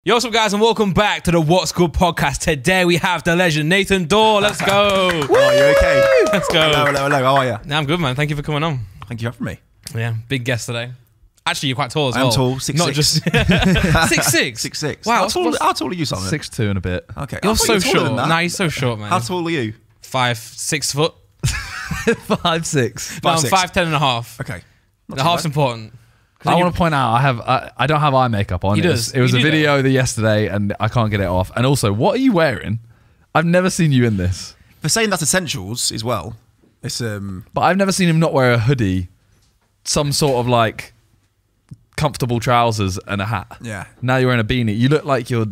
Yo, what's up, guys, and welcome back to the What's Good podcast. Today we have the legend Nathan Dawe. Let's go. Oh, you okay? Let's go. Hello. How are you? Yeah, I'm good, man. Thank you for coming on. Thank you for having me. Yeah, big guest today. Actually, you're quite tall as well. I'm tall, 6'6". Not just 6'6". 6'6". Wow, How tall are you, Simon? 6'2" and a bit. Okay. You're so taller than short. that. Nah, you're so short, man. How tall are you? 6 foot. 5'6". No, I'm 5'6". 5'10" and a half. Okay. The half's important. I want to point out I don't have eye makeup on. He does. It was You a do video yesterday and I can't get it off. And also, what are you wearing? I've never seen you in this. For saying that's essentials as well, it's But I've never seen him not wear a hoodie, some sort of like comfortable trousers and a hat. Yeah. Now you're wearing a beanie. You look like you're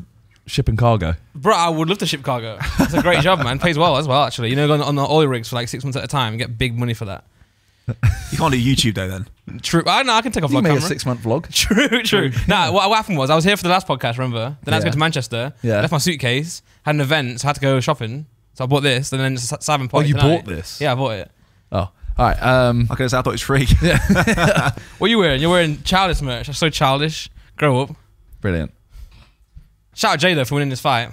shipping cargo. Bro, I would love to ship cargo. It's a great job, man. Pays well as well, actually. You know, going on the oil rigs for like 6 months at a time and get big money for that. You can't do YouTube though then. True. I know, I can take a You vlog make camera. a 6-month vlog. True. Nah, what happened was I was here for the last podcast, remember? Then I had to go Yeah. to Manchester. Yeah. Left my suitcase, had an event, so I had to go shopping. So I bought this, and then Simon Oh, party you tonight. bought this? Yeah, I bought it. Oh, all right. Like I said, I thought it was free. What are you wearing? You're wearing childish merch. That's so childish. Grow up. Brilliant. Shout out Jay though for winning this fight.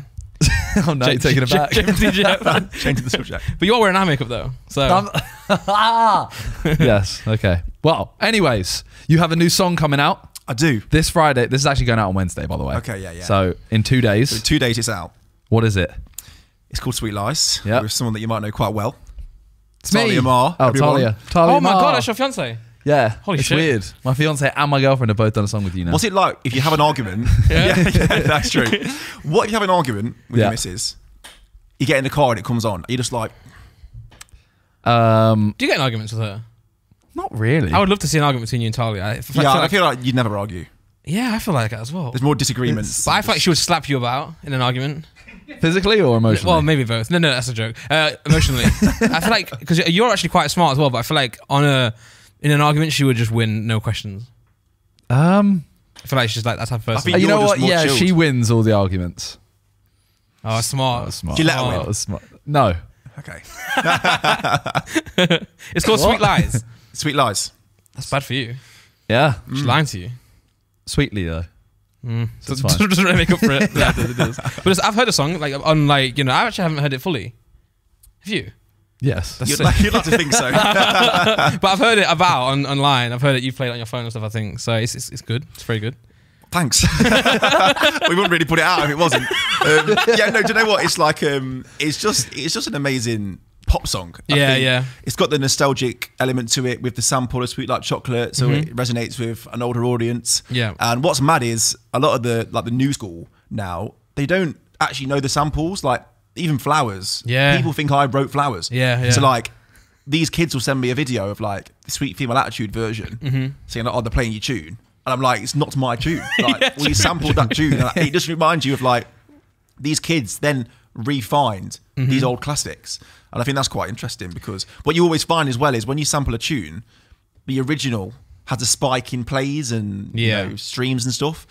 Oh, no, you're taking it back. Changing the subject. But you're wearing eye makeup though. So Yes, okay. Well, anyways, you have a new song coming out I do. this Friday. This is actually going out on Wednesday, by the way. Okay, yeah. So in 2 days. So 2 days it's out. What is it? It's called Sweet Lies. Yep. With someone that you might know quite well. It's me. Talia Mar, Oh, everyone. Talia. Talia oh my Mar. god, that's your fiance. Yeah. Holy it's shit. weird. My fiance and my girlfriend have both done a song with you now. What's it like if you have an argument? Yeah. yeah, that's true. What if you have an argument with Yeah. your missus? You get in the car and it comes on. Are you just like, Do you get in arguments with her? Not really. I would love to see an argument between you and Talia. I I feel like you'd never argue. I feel like that as well. There's more disagreements. But I feel like she would slap you about in an argument. Physically or emotionally? Well, maybe both. No, that's a joke. Emotionally, I feel like because you're actually quite smart as well. But I feel like in an argument, she would just win, no questions. I feel like she's like that type of person. think you you're know just what? more Yeah, chilled. she wins all the arguments. Oh, smart. That was smart. Do you let her That win? was smart. No. Okay. It's called What? Sweet Lies. Sweet Lies. That's bad for you. Yeah. She's lying to you. Sweetly though. So it's fine. Doesn't really make up for it. Yeah, it does. But I've heard a song like on like I actually haven't heard it fully. Have you? Yes. You'd like to think so. But I've heard it online. I've heard it. You've played it on your phone and stuff. I think so. It's good. It's very good. Thanks. We wouldn't really put it out if it wasn't. Yeah, no. Do you know what? It's like it's just an amazing pop song. I think Yeah. It's got the nostalgic element to it with the sample of Sweet Like Chocolate, so it resonates with an older audience. Yeah. And what's mad is a lot of the new school now, they don't actually know the samples. Like even Flowers. Yeah. People think I wrote Flowers. Yeah. So like these kids will send me a video of like the Sweet Female Attitude version, saying like, "Oh, they're playing your tune," and I'm like, "It's not my tune. Like we sampled that tune." And, like, it just reminds you of like these kids then refined these old classics. And I think that's quite interesting because what you always find as well is when you sample a tune, the original has a spike in plays and you know, streams and stuff.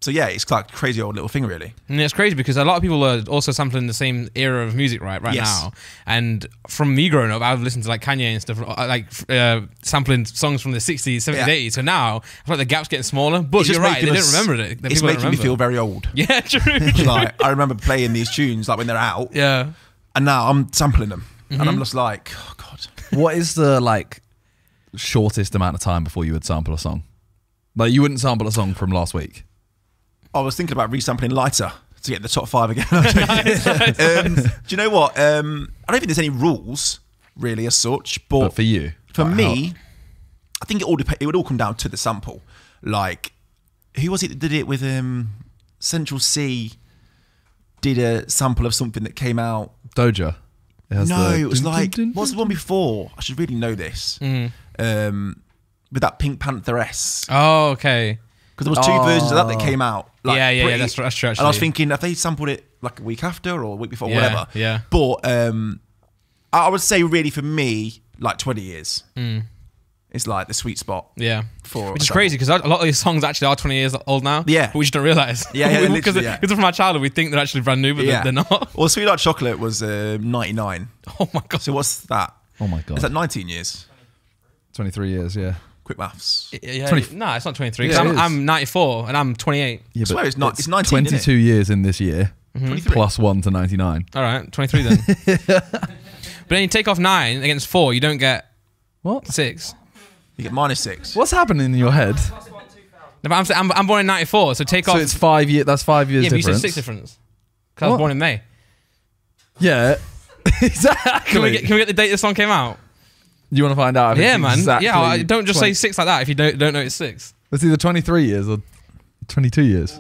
So yeah, it's like a crazy old little thing, really. And it's crazy because a lot of people are also sampling the same era of music right Yes. now. And from me growing up, I've listened to like Kanye and stuff, like sampling songs from the 60s, 70s, Yeah. 80s. So now I feel like the gap's getting smaller. But It's you're just right, they making didn't us- remember it. The It's people don't making me remember. feel very old. Yeah, true. Like I remember playing these tunes like when they're out, Yeah. and now I'm sampling them, and I'm just like, oh god. What is the like shortest amount of time before you would sample a song? Like you wouldn't sample a song from last week. I was thinking about resampling Lighter to get the top 5 again. Do you know what? I don't think there's any rules really as such, But for you, for like, me, I think it would all come down to the sample. Like, who was it that did it with Central C? Did a sample of something that came out. Doja. No, it was dun, like dun, dun, what's the one before? I should really know this. With that Pink Pantheress. Oh, okay. Because there was 2 versions of that came out. Like, Yeah, that's true. Actually. And I was thinking, have they sampled it like a week after or a week before, Yeah, whatever? yeah. But I would say, really, for me, like 20 years is like the sweet spot. Yeah. For Which is crazy because a lot of these songs actually are 20 years old now. Yeah. But we just don't realise. Yeah, Because literally, yeah. from our childhood, we think they're actually brand new, but they're not. Well, Sweet Like Chocolate was 99. Oh my God. So what's that? Oh my god. Is that 19 years? 23 years, yeah. Quick maths. Yeah, 20 no, it's not 23. Yeah, it I'm 94 and I'm 28. Yeah, I swear it's not. It's 19. 22 years in this year, 23. plus 1 to 99. All right, 23 then. But then you take off 9 against 4, you don't get What? 6. You get -6. What's happening in your head? No, but I'm born in 94, so take off. So it's 5 years. That's 5 years yeah, but you difference. said 6 difference. Because I was What? born in May. Yeah, exactly. Can we get the date this song came out? You want to find out? If Yeah, it's man. Exactly Yeah, don't just 20 say 6 like that if you don't know it's 6. It's either 23 years or 22 years.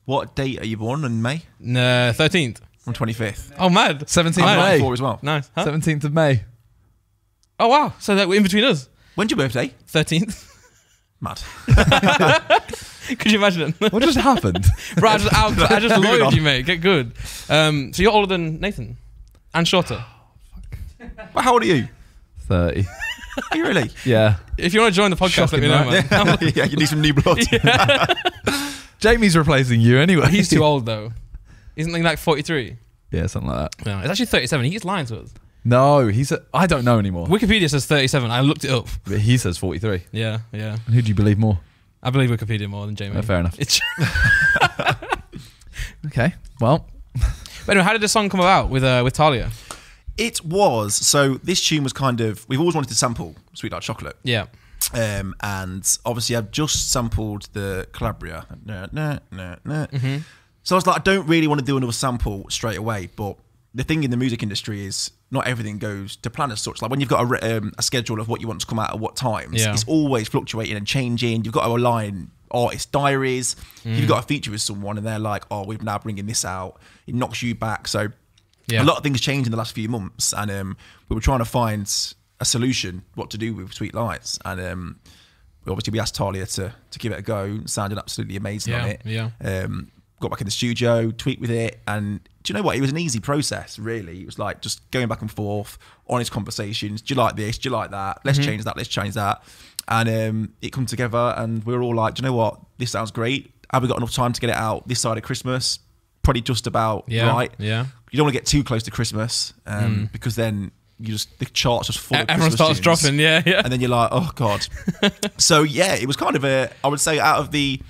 What date are you born in May? No, 13th. On 25th. Oh, mad. 17th I'm of May. 94 as well. Nice. Huh? 17th of May. Oh, wow. So that we're in between us. When's your birthday? 13th. Mad. Could you imagine it? What just happened? Bro, I just Moving lowered on. you, mate. Get good. So you're older than Nathan. And shorter. Well, how old are you? 30. Are you really? Yeah. If you want to join the podcast, Shocking, let me know, man. Yeah, you need some new blood. Jamie's replacing you anyway. He's too old, though. Isn't he like 43? Yeah, something like that. No, it's actually 37. He keeps lying to us. No, I don't know anymore. Wikipedia says 37. I looked it up. But he says 43. Yeah, yeah. And who do you believe more? I believe Wikipedia more than Jamie. Oh, fair enough. It's Okay, well. But anyway, how did the song come about with Talia? It was. So this tune was kind of, we've always wanted to sample Sweet Like Chocolate. Yeah. And obviously I've just sampled the Calabria. So I was like, I don't really want to do another sample straight away, but the thing in the music industry is not everything goes to plan as such. Like when you've got a schedule of what you want to come out at what times, Yeah. it's always fluctuating and changing. You've got to align artist diaries. You've got a feature with someone and they're like, oh, we're now bringing this out. It knocks you back. So Yeah. a lot of things changed in the last few months, and we were trying to find a solution, what to do with Sweet Lights. And we asked Talia to give it a go. It sounded absolutely amazing on it. Yeah. Got back in the studio, tweaked with it, and do you know what? It was an easy process, really. It was like just going back and forth, honest conversations. Do you like this? Do you like that? Let's change that. Let's change that. And it come together, and we were all like, do you know what? This sounds great. Have we got enough time to get it out this side of Christmas? Probably just about right. Yeah. You don't want to get too close to Christmas because then the charts just full of Everyone Christmas starts tunes. dropping. Yeah. And then you're like, oh God. So yeah, it was kind of I would say out of the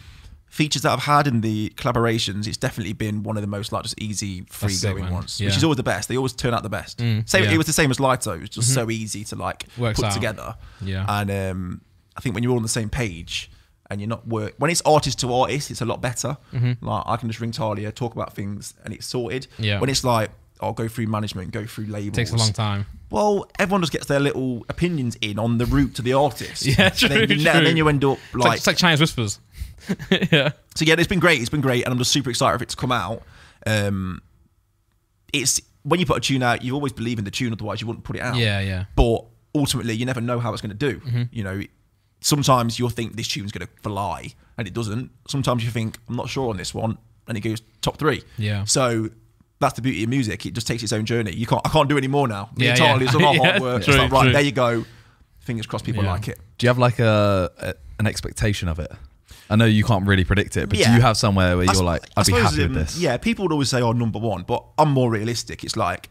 features that I've had in the collaborations, it's definitely been one of the most like just easy, free sick, going man. ones, Yeah. which is always the best. They always turn out the best. Yeah. It was the same as Lito. It was just so easy to like Works put out. together. Yeah. And I think when you're all on the same page and you're not when it's artist to artist, it's a lot better. Like I can just ring Talia, talk about things, and it's sorted. Yeah. When it's like, I'll go through management, go through labels. Takes a long time. Well, everyone just gets their little opinions in on the route to the artist. Yeah, true, And then, true. and then you end up like, It's like Chinese whispers. Yeah. so yeah, it's been great. It's been great, and I'm just super excited for it to come out. It's when you put a tune out, you always believe in the tune, otherwise you wouldn't put it out. Yeah. But ultimately, you never know how it's going to do. You know, sometimes you'll think this tune's going to fly, and it doesn't. Sometimes you think, I'm not sure on this one, and it goes top 3. Yeah. So that's the beauty of music. It just takes its own journey. I can't do any more now. Yeah, It's a lot of hard yeah. work. True, It's like, right, true. there you go. Fingers crossed people Yeah. like it. Do you have like an expectation of it? I know you can't really predict it, but Yeah. do you have somewhere where I you're s- like, I I'd be suppose, happy with this? Yeah, people would always say, oh, number one, but I'm more realistic. It's like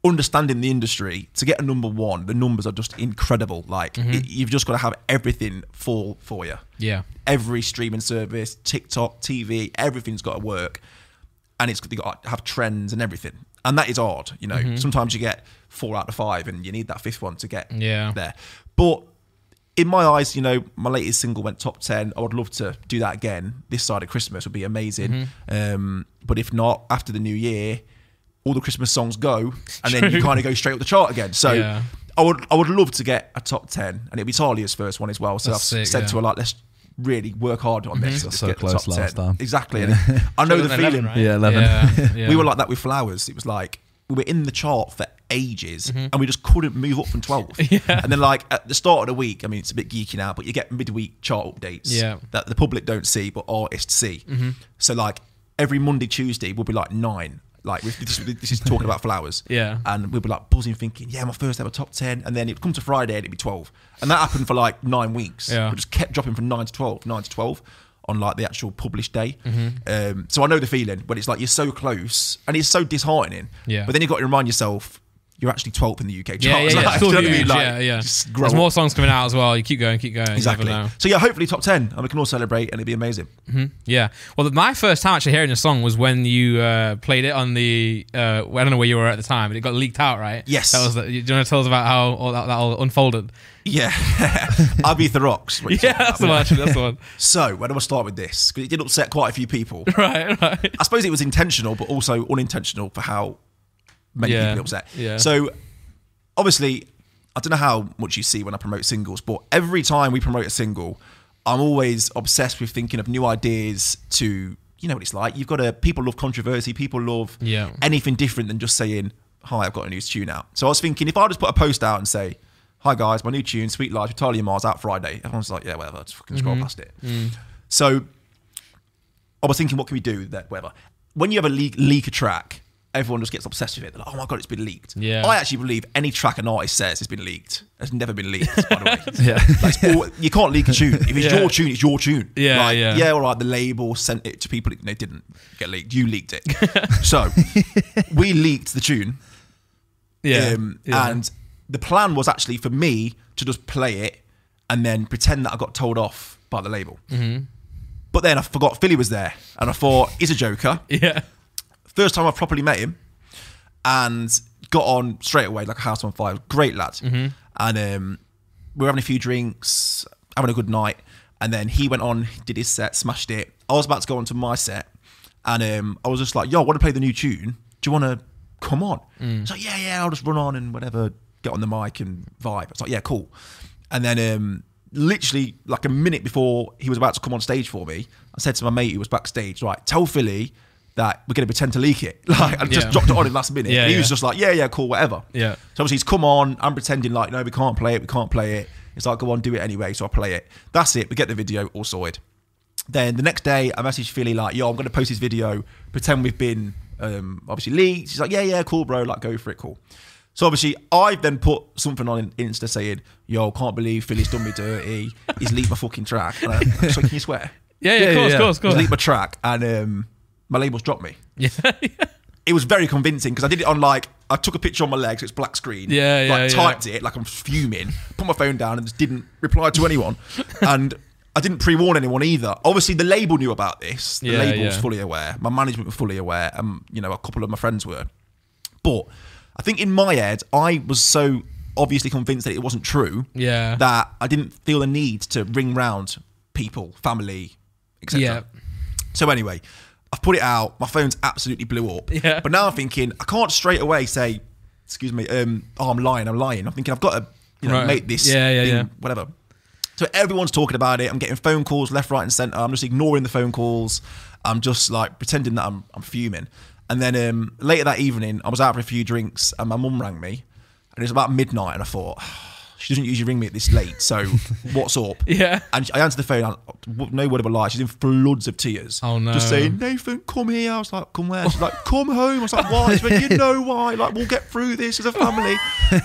understanding the industry, to get a number one, the numbers are just incredible. Like you've just got to have everything fall for you. Yeah. Every streaming service, TikTok, TV, everything's got to work. And you got to have trends and everything. And that is hard, you know. Sometimes you get 4 out of 5 and you need that 5th one to get there. But in my eyes, you know, my latest single went top 10. I would love to do that again. This side of Christmas would be amazing. But if not, after the new year, all the Christmas songs go, and then you kind of go straight up the chart again. So Yeah. I would love to get a top 10, and it'd be Talia's first one as well. So That's I've sick, said yeah. to her, like, let's really work hard on this. Got Let's so get the close top last 10. time. Exactly. And I know the 11, feeling. right? Yeah, 11. Yeah. We were like that with Flowers. It was like we were in the chart for ages and we just couldn't move up from 12. And then like at the start of the week, I mean, it's a bit geeky now, but you get midweek chart updates that the public don't see, but artists see. So like every Monday, Tuesday, we'll be like 9. Like this is talking about Flowers. Yeah. And we'll be like buzzing thinking, yeah, my first ever top 10. And then it'd come to Friday and it'd be 12. And that happened for like 9 weeks. Yeah. We just kept dropping from 9 to 12 on like the actual published day. So I know the feeling when it's like you're so close and it's so disheartening. Yeah. But then you've got to remind yourself, you're actually 12th in the UK charts. Yeah, Like, it's do you still know what I mean? huge. Like, Yeah. just grow There's up. more songs coming out as well. You keep going. Exactly. You never know. So yeah, hopefully top 10, and we can all celebrate, and it'd be amazing. Yeah. Well, my first time actually hearing the song was when you played it on the. I don't know where you were at the time, but it got leaked out, right? Yes. That was. Do you want to tell us about how all that all unfolded? Yeah, I'll be the rocks. Yeah, that's the one. Actually, that's the one. So where do I start with this? Because it did upset quite a few people. Right. I suppose it was intentional, but also unintentional for how many people it upset. Yeah. So obviously, I don't know how much you see when I promote singles, but every time we promote a single, I'm always obsessed with thinking of new ideas to, you know what it's like. You've got to, people love controversy, people love anything different than just saying, hi, I've got a new tune out. So I was thinking, if I just put a post out and say, hi guys, my new tune, Sweet Life with Talia Mars out Friday. Everyone's like, yeah, whatever, just fucking scroll past it. So I was thinking, what can we do that, whatever. When you have a leak a track, everyone just gets obsessed with it. They're like, oh my God, it's been leaked. Yeah. I actually believe any track an artist says has been leaked has never been leaked, by the way. Yeah. You can't leak a tune. If it's your tune, it's your tune. Yeah, like, yeah. Yeah, all right, the label sent it to people. They didn't get leaked. You leaked it. So we leaked the tune. And the plan was actually for me to just play it and then pretend that I got told off by the label. But then I forgot Philly was there, and I thought, he's a joker. Yeah. First time I properly met him, and got on straight away like a house on fire. Great lad. And we were having a few drinks, having a good night, and then he went on, did his set, smashed it. I was about to go on to my set, and I was just like, yo, I want to play the new tune. Do you want to come on? It's like, yeah, I'll just run on and whatever, get on the mic and vibe. It's like, yeah, cool. And then literally like a minute before he was about to come on stage for me, I said to my mate who was backstage, right, tell Philly that we're going to pretend to leak it. Like, I just dropped it on him last minute. And he was just like, yeah, cool, whatever. Yeah. So obviously he's come on, I'm pretending like, no, we can't play it. It's like, go on, do it anyway. So I play it. That's it. We get the video all sorted. Then the next day I messaged Philly like, yo, I'm going to post this video, pretend we've been obviously leaked. He's like, yeah, cool, bro. Like, go for it, cool. So obviously I've then put something on Insta saying, yo, can't believe Philly's done me dirty. He's leaked my fucking track. And so can you swear? Yeah, of course. He's leaked my track, and my label's dropped me. Yeah. It was very convincing because I did it on like, I took a picture on my leg, so it's black screen. Typed it like I'm fuming, put my phone down and just didn't reply to anyone. And I didn't pre-warn anyone either. Obviously the label knew about this. The label was fully aware. My management were fully aware. And a couple of my friends were. But I think in my head, I was so obviously convinced that it wasn't true that I didn't feel the need to ring round people, family, etc. Yeah. So anyway, I've put it out. My phone's absolutely blew up. Yeah. But now I'm thinking, I can't straight away say, excuse me, I'm lying. I'm thinking I've got to make this thing, whatever. So everyone's talking about it. I'm getting phone calls left, right and centre. I'm just ignoring the phone calls. I'm just like pretending that I'm fuming. And then later that evening, I was out for a few drinks and my mum rang me. And it was about midnight and I thought, she doesn't usually ring me at this late, so what's up? Yeah. And I answered the phone, no word of a lie, she's in floods of tears. Oh no. Just saying, Nathan, come here. I was like, come where? She's like, come home. I was like, why? She went, you know why? Like, we'll get through this as a family.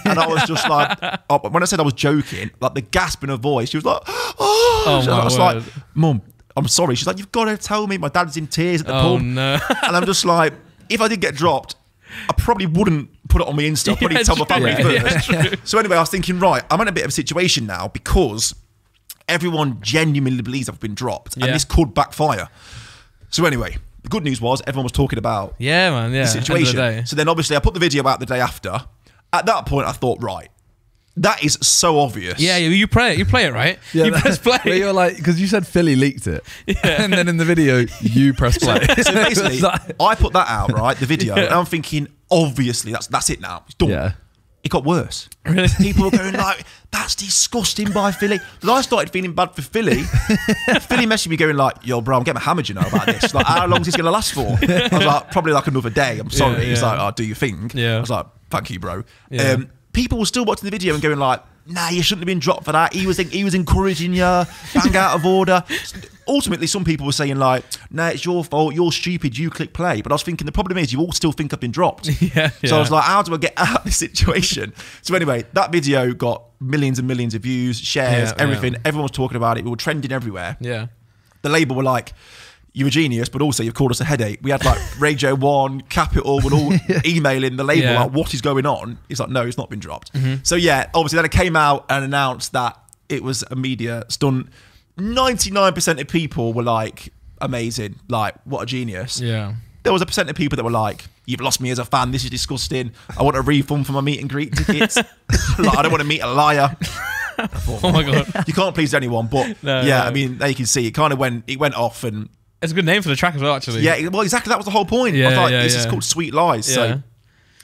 And I was just like, when I said I was joking, like the gasp in her voice, she was like, oh. I was like, Mum, I'm sorry. She's like, you've got to tell me. My dad's in tears at the pub. No. And I'm just like, if I did get dropped, I probably wouldn't put it on my Insta. I'd probably tell my family first. So anyway, I was thinking, right, I'm in a bit of a situation now because everyone genuinely believes I've been dropped and this could backfire. So anyway, the good news was everyone was talking about the situation. So then obviously I put the video out the day after. At that point, I thought, right, that is so obvious. Yeah, you play it, right? Yeah, you press play. Where you're like, because you said Philly leaked it. Yeah. And then in the video, you press play. So basically, I put that out, right, the video, and I'm thinking, obviously, that's it now. It's done. Yeah. It got worse. Really? People were going like, that's disgusting by Philly. Then I started feeling bad for Philly. Philly messaged me going like, yo, bro, I'm getting hammered, about this. Like, how long is this going to last for? I was like, probably like another day. I'm sorry. He's like, oh, do you think? Yeah. I was like, thank you, bro. Yeah. People were still watching the video and going like, nah, you shouldn't have been dropped for that. He was encouraging you, bang out of order. Ultimately, some people were saying like, nah, it's your fault. You're stupid. You click play. But I was thinking the problem is you all still think I've been dropped. So I was like, how do I get out of this situation? So anyway, that video got millions and millions of views, shares, everything. Everyone was talking about it. We were trending everywhere. Yeah. The label were like, you're a genius, but also you've caused us a headache. We had like Radio 1, Capital, and all emailing the label like, what is going on? He's like, no, it's not been dropped. So yeah, obviously then it came out and announced that it was a media stunt. 99% of people were like, amazing, like what a genius. Yeah. There was a percent of people that were like, you've lost me as a fan, this is disgusting. I want a refund for my meet and greet tickets. Like, I don't want to meet a liar. Oh my God. You can't please anyone, but I mean, there you can see it kind of went off, and it's a good name for the track as well, actually. yeah, well, exactly, that was the whole point. I was like, this is called Sweet Lies. So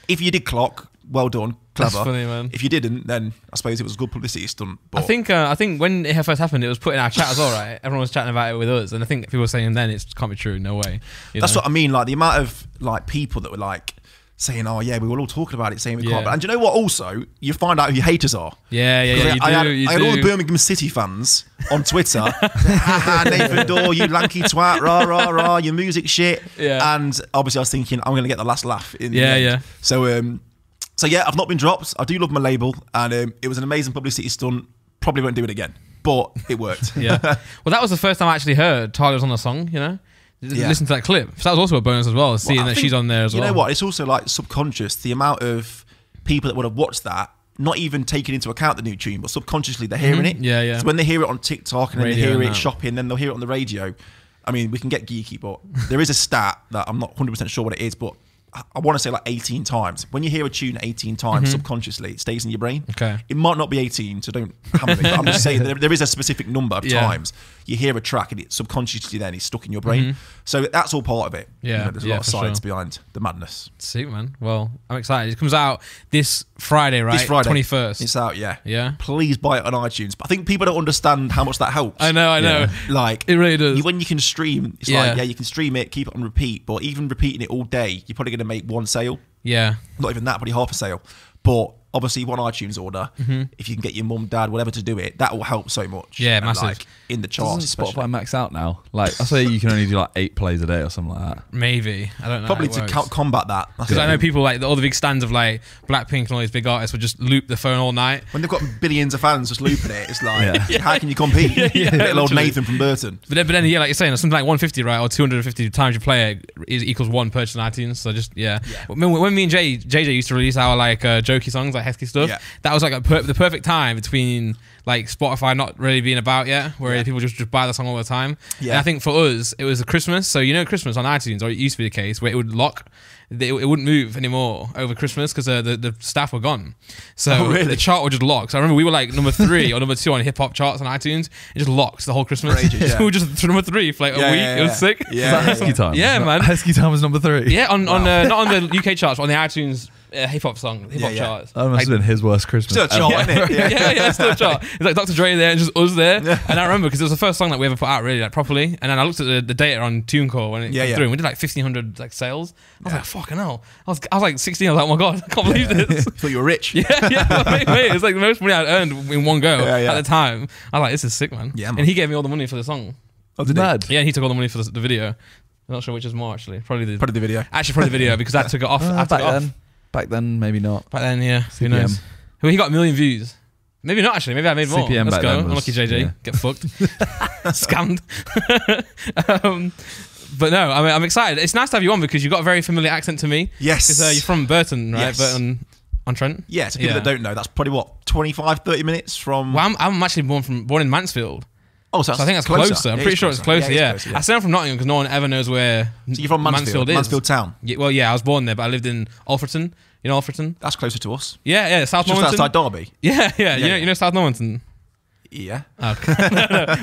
if you did clock, well done, clever. That's funny, man. If you didn't, then I suppose it was a good publicity stunt. But I think when it first happened, it was put in our chat as well, right? Everyone was chatting about it with us, and I think people were saying then it can't be true, no way. That's what I mean, like the amount of like people that were like saying, oh yeah, we were all talking about it, saying we can't. And do you know what? Also, you find out who your haters are. Yeah. I had all the Birmingham City fans on Twitter. Nathan Dawe, you lanky twat, rah rah rah, your music shit. Yeah. And obviously, I was thinking I'm going to get the last laugh in the end. Yeah. So yeah, I've not been dropped. I do love my label, and it was an amazing publicity stunt. Probably won't do it again, but it worked. Yeah. Well, that was the first time I actually heard Talia was on the song. Listen to that clip. So that was also a bonus as well, seeing that she's on there as well. You know what? It's also like subconscious. The amount of people that would have watched that, not even taking into account the new tune, but subconsciously they're hearing it. Yeah. So when they hear it on TikTok and then Radio they hear it now. shopping, then they'll hear it on the radio. I mean, we can get geeky, but there is a stat that I'm not 100% sure what it is, but I want to say like 18 times. When you hear a tune 18 times subconsciously, it stays in your brain. Okay. It might not be 18, so don't hammer me. But I'm just saying there is a specific number of times you hear a track and it subconsciously then is stuck in your brain. So that's all part of it. Yeah. There's a lot of science behind the madness. Sweet, man. Well, I'm excited. It comes out this Friday, right? This Friday. 21st. It's out, yeah. Yeah. Please buy it on iTunes. But I think people don't understand how much that helps. I know. Like, it really does. When you can stream, it's like, you can stream it, keep it on repeat, but even repeating it all day, you're probably going to make one sale. Yeah. Not even that, probably half a sale. But obviously, one iTunes order, if you can get your mum, dad, whatever to do it, that will help so much. Yeah, and massive. Like, in the charts. Doesn't Spotify max out now? Like, I say you can only do like 8 plays a day or something like that. Maybe. I don't know. Probably to combat that. Because I know people like all the big stands of like Blackpink and all these big artists would just loop the phone all night. When they've got billions of fans just looping it, it's like, how can you compete? Little old Nathan from Burton. But then, like you're saying, something like 150, right, or 250 times you play it equals one purchase on iTunes. So just when me and JJ used to release our like jokey songs, like Hesky stuff, that was like the perfect time between like Spotify not really being about yet, where people just buy the song all the time. And I think for us, it was a Christmas. So Christmas on iTunes, or it used to be the case, where it would lock. It wouldn't move anymore over Christmas because the staff were gone. So the chart would just lock. So I remember we were like number 3 or number 2 on hip hop charts on iTunes. It just locks the whole Christmas. We were just number 3 for like a week. It was sick. Was that Hesky Time? Yeah, man. Hesky Time was number 3. Yeah, on not on the UK charts, but on the iTunes hip hop charts. That must have been his worst Christmas. Still a chart, isn't it? Yeah, still a chart. It's like Dr. Dre there and just us there. And I remember because it was the first song that we ever put out really like properly. And then I looked at the data on TuneCore when it came through, and we did like 1,500 like sales. I was like, fucking hell. I was like 16. I was like, oh my god, I can't believe this. I thought you were rich. Mate, it's like the most money I'd earned in one go at the time. I was like, this is sick, man. Yeah, man. And he gave me all the money for the song. Oh, did he? Mad. Yeah, and he took all the money for the video. I'm not sure which is more actually. Probably the video. Actually, probably the video because I took it off. Back then, maybe not. Back then, yeah. CPM. Who knows? Well, he got 1 million views. Maybe not actually. Maybe I made more. CPM Let's back go. then was- Unlucky JJ. yeah. Get fucked. Scammed. But no, I'm excited. It's nice to have you on because you've got a very familiar accent to me. Yes. Because you're from Burton, right? Yes. Burton on Trent. Yeah, to people that don't know, that's probably what, 25, 30 minutes from... Well, I'm actually born in Mansfield. Oh, so I think that's closer. I'm pretty sure it's closer, yeah. Closer, yeah. I say I'm from Nottingham because no one ever knows where So you're from Mansfield is. Mansfield town? Yeah, well, yeah, I was born there, but I lived in Alfreton. You know Alfreton? That's closer to us. Yeah, South Just Normanton. outside Derby? Yeah. You know South Normanton? Yeah. Okay.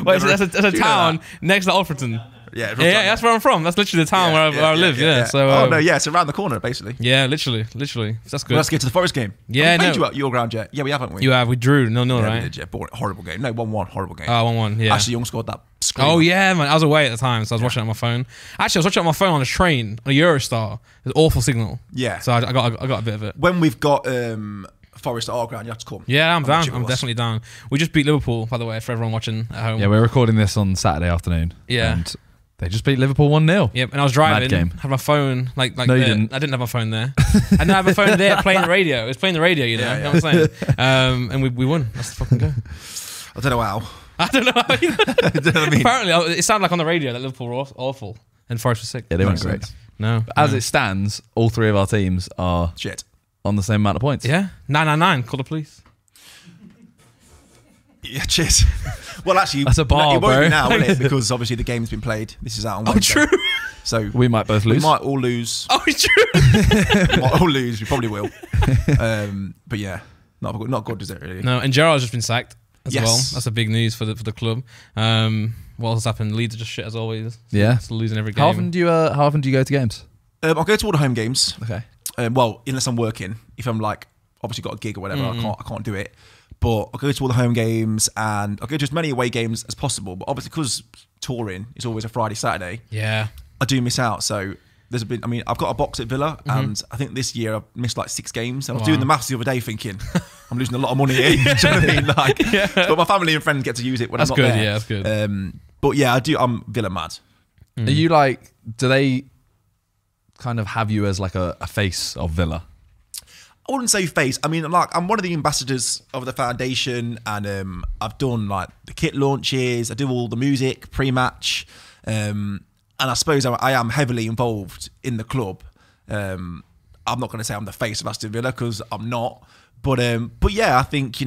Well, that's a town next to Alfreton. Yeah, That's where I'm from. That's literally the town where I live. Yeah. So. It's around the corner, basically. Yeah, literally. That's good. Well, let's get to the Forest game. Yeah, Have we played you at your ground yet? Yeah, we haven't. We? You have. We drew 0-0, right? We did, yeah. Horrible game. No, 1-1. Horrible game. Oh, 1-1. Yeah. Ashley Young scored that. Screamer. Oh yeah, man. I was away at the time, so I was watching it on my phone. Actually, I was watching it on my phone on a train on a Eurostar. It was awful signal. Yeah. So I got a bit of it. When we've got Forest at our ground, you have to come. Yeah, I'm down. I'm definitely down. We just beat Liverpool, by the way, for everyone watching at home. Yeah, we're recording this on Saturday afternoon. Yeah. And they just beat Liverpool 1-0. Yep, and I was driving. Mad game. Had my phone like No, there. you didn't. I didn't have my phone there. I didn't have my phone there playing the radio. It was playing the radio, you know. You know what I'm saying? And we won. That's the fucking go. I don't know how. I don't know. Do you know what I mean? Apparently, it sounded like on the radio that Liverpool were awful and Forest was sick. Yeah, they weren't great. No. But as it stands, all three of our teams are shit on the same amount of points. Yeah, 999. Call the police. Yeah, cheers. Well, actually, that's a bar, it won't bro. be now, will it? Because obviously the game's been played. This is out on Wednesday. Oh, true. So we might both lose. We might all lose. Oh, it's true. We might all lose. We probably will. But yeah, not good, is it really? No, and Gerrard's just been sacked as Yes. well. That's a big news for the club. What else happened? Leeds are just shit as always. Yeah, still losing every game. How often do you go to games? I go to all the home games. Okay. Well, unless I'm working. If I'm like obviously got a gig or whatever, I can't do it. But I go to all the home games and I go to as many away games as possible. But obviously, because touring is always a Friday, Saturday. Yeah. I do miss out. So there's been. I mean, I've got a box at Villa, and I think this year I've missed like 6 games. And I was doing the maths the other day, thinking I'm losing a lot of money here. Do you know what I mean? Like, but my family and friends get to use it when I'm not good, there. Yeah, that's good. But yeah, I do. I'm Villa mad. Are you like? Do they kind of have you as like a face of Villa? I wouldn't say face. I mean, like I'm one of the ambassadors of the foundation, and I've done like the kit launches. I do all the music pre-match, and I suppose I am heavily involved in the club. I'm not going to say I'm the face of Aston Villa because I'm not, but yeah, I think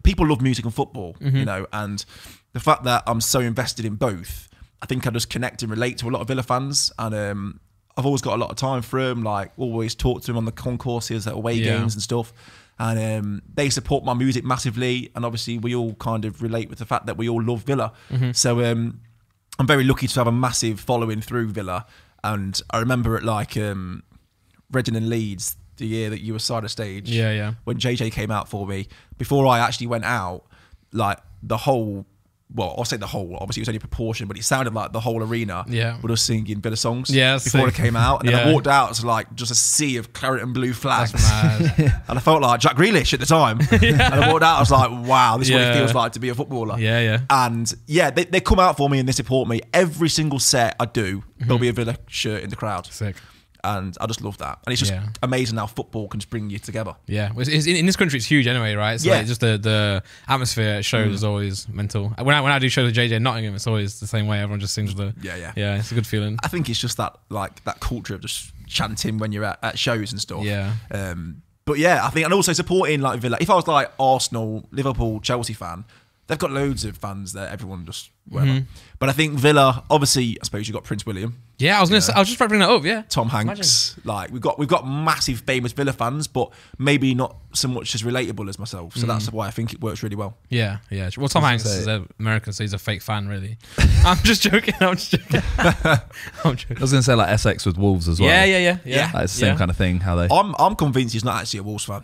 people love music and football, and the fact that I'm so invested in both, I think I just connect and relate to a lot of Villa fans, and I've always got a lot of time for them, like always talk to them on the concourses at away games and stuff. And they support my music massively. And obviously we all kind of relate with the fact that we all love Villa. So I'm very lucky to have a massive following through Villa. And I remember at like Reading and Leeds, the year that you were side of stage, when JJ came out for me, before I actually went out, like the whole... Well, I'll say the whole, obviously it was only a proportion, but it sounded like the whole arena were just singing Villa songs before it came out. And then I walked out, it was like just a sea of claret and blue flags. That's mad. And I felt like Jack Grealish at the time. And I walked out, I was like, wow, this is what it feels like to be a footballer. And they come out for me and they support me. Every single set I do, there'll be a Villa shirt in the crowd. Sick. And I just love that. And it's just amazing how football can just bring you together. Yeah. It's in this country, it's huge anyway, right? So like just the atmosphere at shows is always mental. When I do shows with JJ in Nottingham, it's always the same way. Everyone just sings the... Yeah, it's a good feeling. I think it's just that culture of just chanting when you're at shows and stuff. Yeah. But yeah, I think, and also supporting like Villa. If I was like Arsenal, Liverpool, Chelsea fan, they've got loads of fans there. Everyone just whatever. But I think Villa, obviously, I suppose you've got Prince William. Yeah, I was just about to bring that up. Yeah, Tom Hanks. Like we've got massive famous Villa fans, but maybe not so much as relatable as myself. So that's why I think it works really well. Yeah. Well, Tom Hanks is American, so he's a fake fan, really. I'm just joking. I was going to say like Essex with Wolves as well. Yeah. That's the same kind of thing. How they? I'm convinced he's not actually a Wolves fan.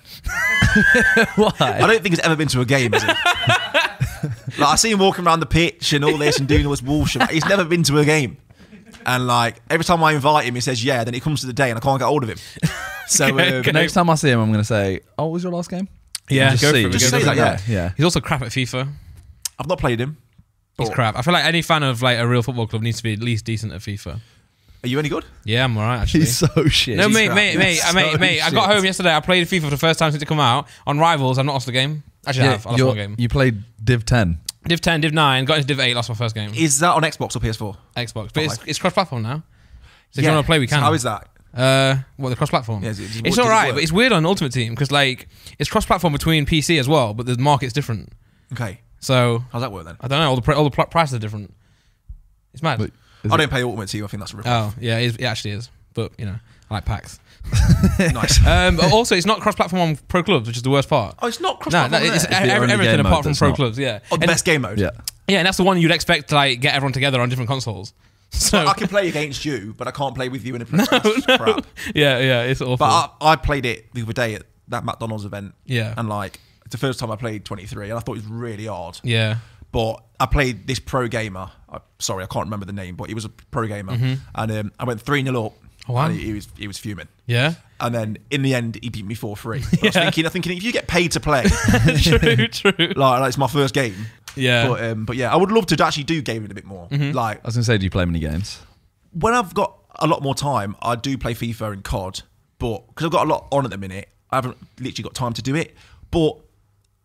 Why? I don't think he's ever been to a game, has he? Like I see him walking around the pitch and all this and doing all this Wolves shit. He's never been to a game. And like every time I invite him, he says yeah. Then he comes to the day and I can't get hold of him. So next time I see him, I'm going to say, "Oh, what was your last game?" Yeah, just go see, for it. Just say that, yeah. He's also crap at FIFA. I've not played him. He's crap. I feel like any fan of like a real football club needs to be at least decent at FIFA. Are you any good? Yeah, I'm alright actually. He's so shit. No, mate. I got home yesterday. I played FIFA for the first time since it come out on Rivals. I've not lost a game. Actually, I lost one game. You played Div 10. Div 10, Div 9, got into Div 8, lost my first game. Is that on Xbox or PS4? Xbox, but it's cross-platform now. So if you want to play, we can. So how is that? The cross-platform? Yeah, it's alright, but it's weird on Ultimate Team because like it's cross-platform between PC as well, but the market's different. Okay. So how's that work then? I don't know. All the prices are different. It's mad. But I don't play Ultimate Team. I think that's a rip-off. Oh yeah, it actually is. But I like PAX. Nice. But also, it's not cross-platform on Pro Clubs, which is the worst part. Oh, it's not cross-platform. No, it's everything apart from Pro Clubs. Yeah. Oh, the best game mode. Yeah. Yeah, and that's the one you'd expect to like get everyone together on different consoles. So I can play against you, but I can't play with you in a place. No. Crap. Yeah, it's awful. But I played it the other day at that McDonald's event. Yeah. And like it's the first time I played 23, and I thought it was really hard. Yeah. But I played this pro gamer. Sorry, I can't remember the name, but he was a pro gamer, and I went 3-0 up. Oh, wow. And he was fuming. Yeah. And then in the end, he beat me 4-3. I was thinking, if you get paid to play, true. Like it's my first game. Yeah. But yeah, I would love to actually do gaming a bit more. Like I was going to say, do you play many games? When I've got a lot more time, I do play FIFA and COD. But because I've got a lot on at the minute, I haven't literally got time to do it. But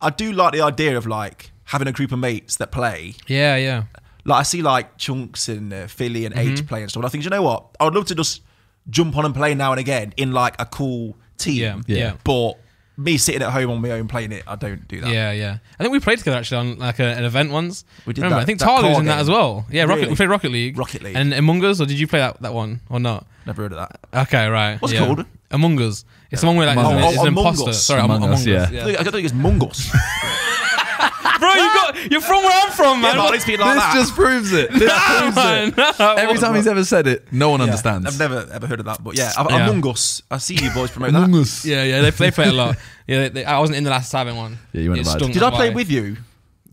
I do like the idea of like having a group of mates that play. Yeah, yeah. Like I see like Chunks and Philly and H play and stuff. And I think, you know what? I would love to just jump on and play now and again in like a cool team. Yeah. But me sitting at home on my own playing it, I don't do that. Yeah. I think we played together actually on like an event once. We did. Remember? That, I think that Talia was car in that game. as well. Yeah, Really? we played Rocket League. Rocket League. And Among Us, or did you play that one or not? Never heard of that. Okay, right. What's it called? Among Us. It's the one where like it's an Among imposter. Us. Sorry, Among Us, yeah. I don't think it's Mungus. Bro, you're from where I'm from, man. Yeah, but it's been like This that. just proves it. This proves it. Every time he's ever said it, no one understands. I've never ever heard of that. But yeah, Among Us. I see you boys promote that. Among Us. Yeah, they play a lot. Yeah, I wasn't in the last Savin one. Yeah, you weren't It invited. stunk, Did I that's play why. with you?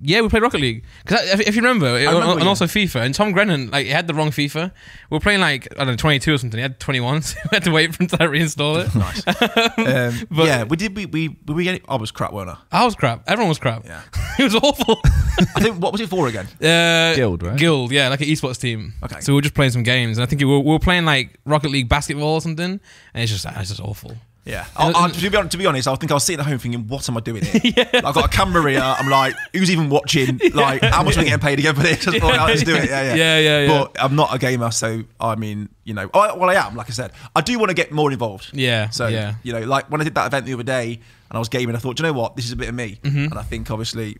Yeah, we played Rocket League. Because if you remember, and also FIFA. And Tom Grennan, like, he had the wrong FIFA. We were playing like, I don't know, 22 or something. He had 21, so we had to wait for him to reinstall it. Nice. But yeah, we did. I was crap, weren't I? I was crap. Everyone was crap. Yeah. It was awful. I think, what was it for again? Guild, right? Guild, yeah, like an esports team. Okay. So we were just playing some games. And I think we were playing like Rocket League basketball or something. And it's just awful. Yeah. To be honest, I think I was sitting at home thinking, what am I doing here? Like, I've got a camera here. I'm like, who's even watching? Like, how much am I getting paid again for this? Just thought, let's do it. Yeah. But I'm not a gamer, so I mean, you know, I am. Like I said, I do want to get more involved. Yeah. So you know, like when I did that event the other day and I was gaming, I thought, do you know what? This is a bit of me. And I think obviously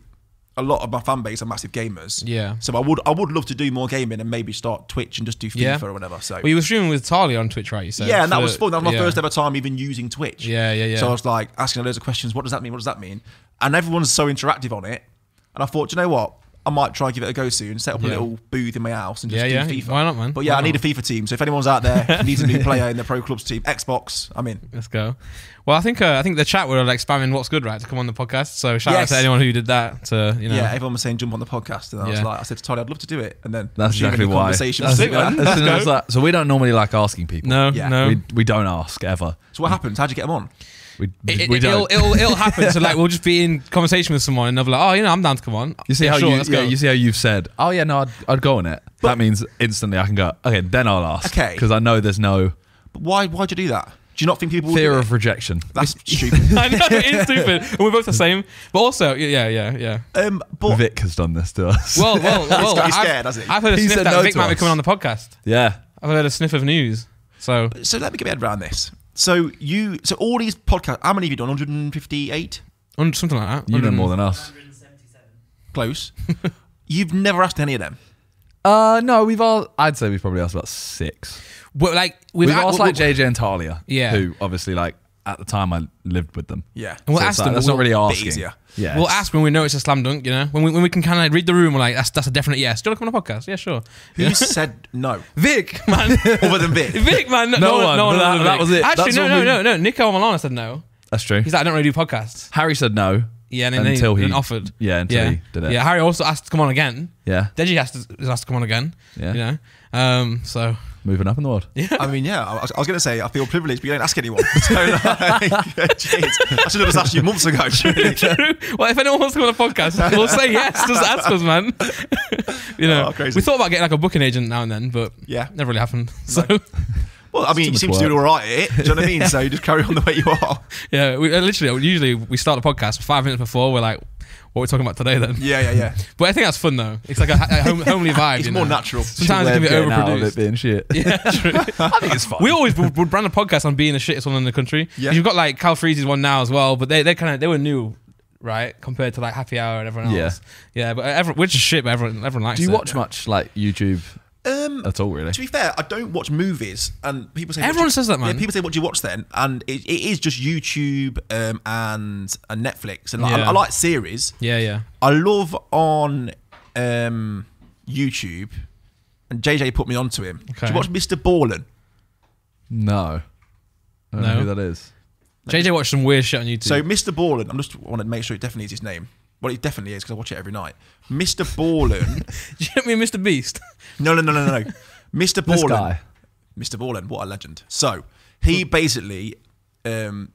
a lot of my fan base are massive gamers. Yeah. So I would love to do more gaming and maybe start Twitch and just do FIFA or whatever. So Well, you were streaming with Talia on Twitch, right? You said. yeah, and that was fun. That was my first ever time even using Twitch. Yeah. So I was like asking loads of questions. What does that mean? What does that mean? And everyone's so interactive on it. And I thought, do you know what? I might try and give it a go soon. Set up a little booth in my house and just do FIFA. Why not, man? But yeah, Why I need a not? FIFA team. So if anyone's out there who needs a new player in the Pro Clubs team, Xbox, I'm in. Let's go. Well, I think the chat were like spamming what's good, right, to come on the podcast. So shout out to anyone who did that. To Yeah, everyone was saying jump on the podcast, and I said to Talia, I'd love to do it, and then That's exactly why. Conversation That's was it, man. As soon as that, so we don't normally like asking people. No. We don't ask ever. So what happens? How'd you get them on? We don't. It'll happen. So like we'll just be in conversation with someone and they'll be like, oh, you know, I'm down to come on. You see Yeah, how sure, you let's go. you see how you've said, oh yeah, no, I'd go on it. That means instantly I can go. Okay, then I'll ask. Okay. because I know there's no But why'd you do that? Do you not think people would fear do it? of rejection. That's stupid. I know it is stupid, and we're both the same. But also, yeah. But Vic has done this to us. Well. He's scared, hasn't he? I've heard a He sniff said that no Vic to might be us. coming on the podcast. yeah, I've heard a sniff of news. So let me get my head around this. So all these podcasts, how many have you done? 158? something like that. you know more than us. Close. You've never asked any of them. No, I'd say we've probably asked about 6. But like We've asked like JJ and Talia, Yeah. who obviously like at the time I lived with them. Yeah. And we'll So ask it's like, them. that's We'll, not really bit asking. easier. Yeah, we'll it's- ask when we know it's a slam dunk. You know, when we can kind of read the room. We're like, that's a definite yes. Do you want to come on the podcast? Yeah, sure. Who said no? Vic, man. Other than Vic. Vic, man. No one. other That- than that Vic. was it. Actually, That's what no. Nico Milana said no. That's true. He's like, I don't really do podcasts. Harry said no. Yeah, and then Until he he offered. Yeah, until he did it. Yeah, Harry also asked to come on again. Yeah. Deji is asked to come on again. Yeah. You know, so Moving up in the world. I mean, yeah, I was going to say I feel privileged, but you don't ask anyone. So, jeez, I should have just asked you months ago. True. Well, if anyone wants to come on the podcast, we'll say yes. Just ask us, man. You know, crazy. we thought about getting like a booking agent now and then, but Yeah. never really happened. So Well, I mean, you much seem to do work. all right at it. Do you know what I mean? So you just carry on the way you are. yeah, we usually we start the podcast 5 minutes before. We're like, what are we talking about today then? Yeah. But I think that's fun though. It's like a homely vibe. It's you more know? natural. Sometimes it can be Getting out of it overproduced. being shit. Yeah, true. I think it's fine. We always would brand a podcast on being the shittest one in the country. Yeah. You've got like Cal Freeze's one now as well, but they were new, right, compared to like Happy Hour and everyone else. Yeah, but we're just shit, but everyone likes it. Do you watch much like YouTube at all, really? To be fair, I don't watch movies, and people say Everyone says that, man. Yeah, people say, "What do you watch then?" And it is just YouTube and Netflix, and like, Yeah. I like series. Yeah. I love on YouTube, and JJ put me onto him. Okay. Do you watch Mr. Ballin? No. I don't know No. who that is. JJ watched some weird shit on YouTube. So Mr. Ballin, I just want to make sure it definitely is his name. Well, it definitely is because I watch it every night. Mr. Ballin. do you get me Mr. Beast? No. Mr. This Ballin. guy. Mr. Ballin, what a legend. So he basically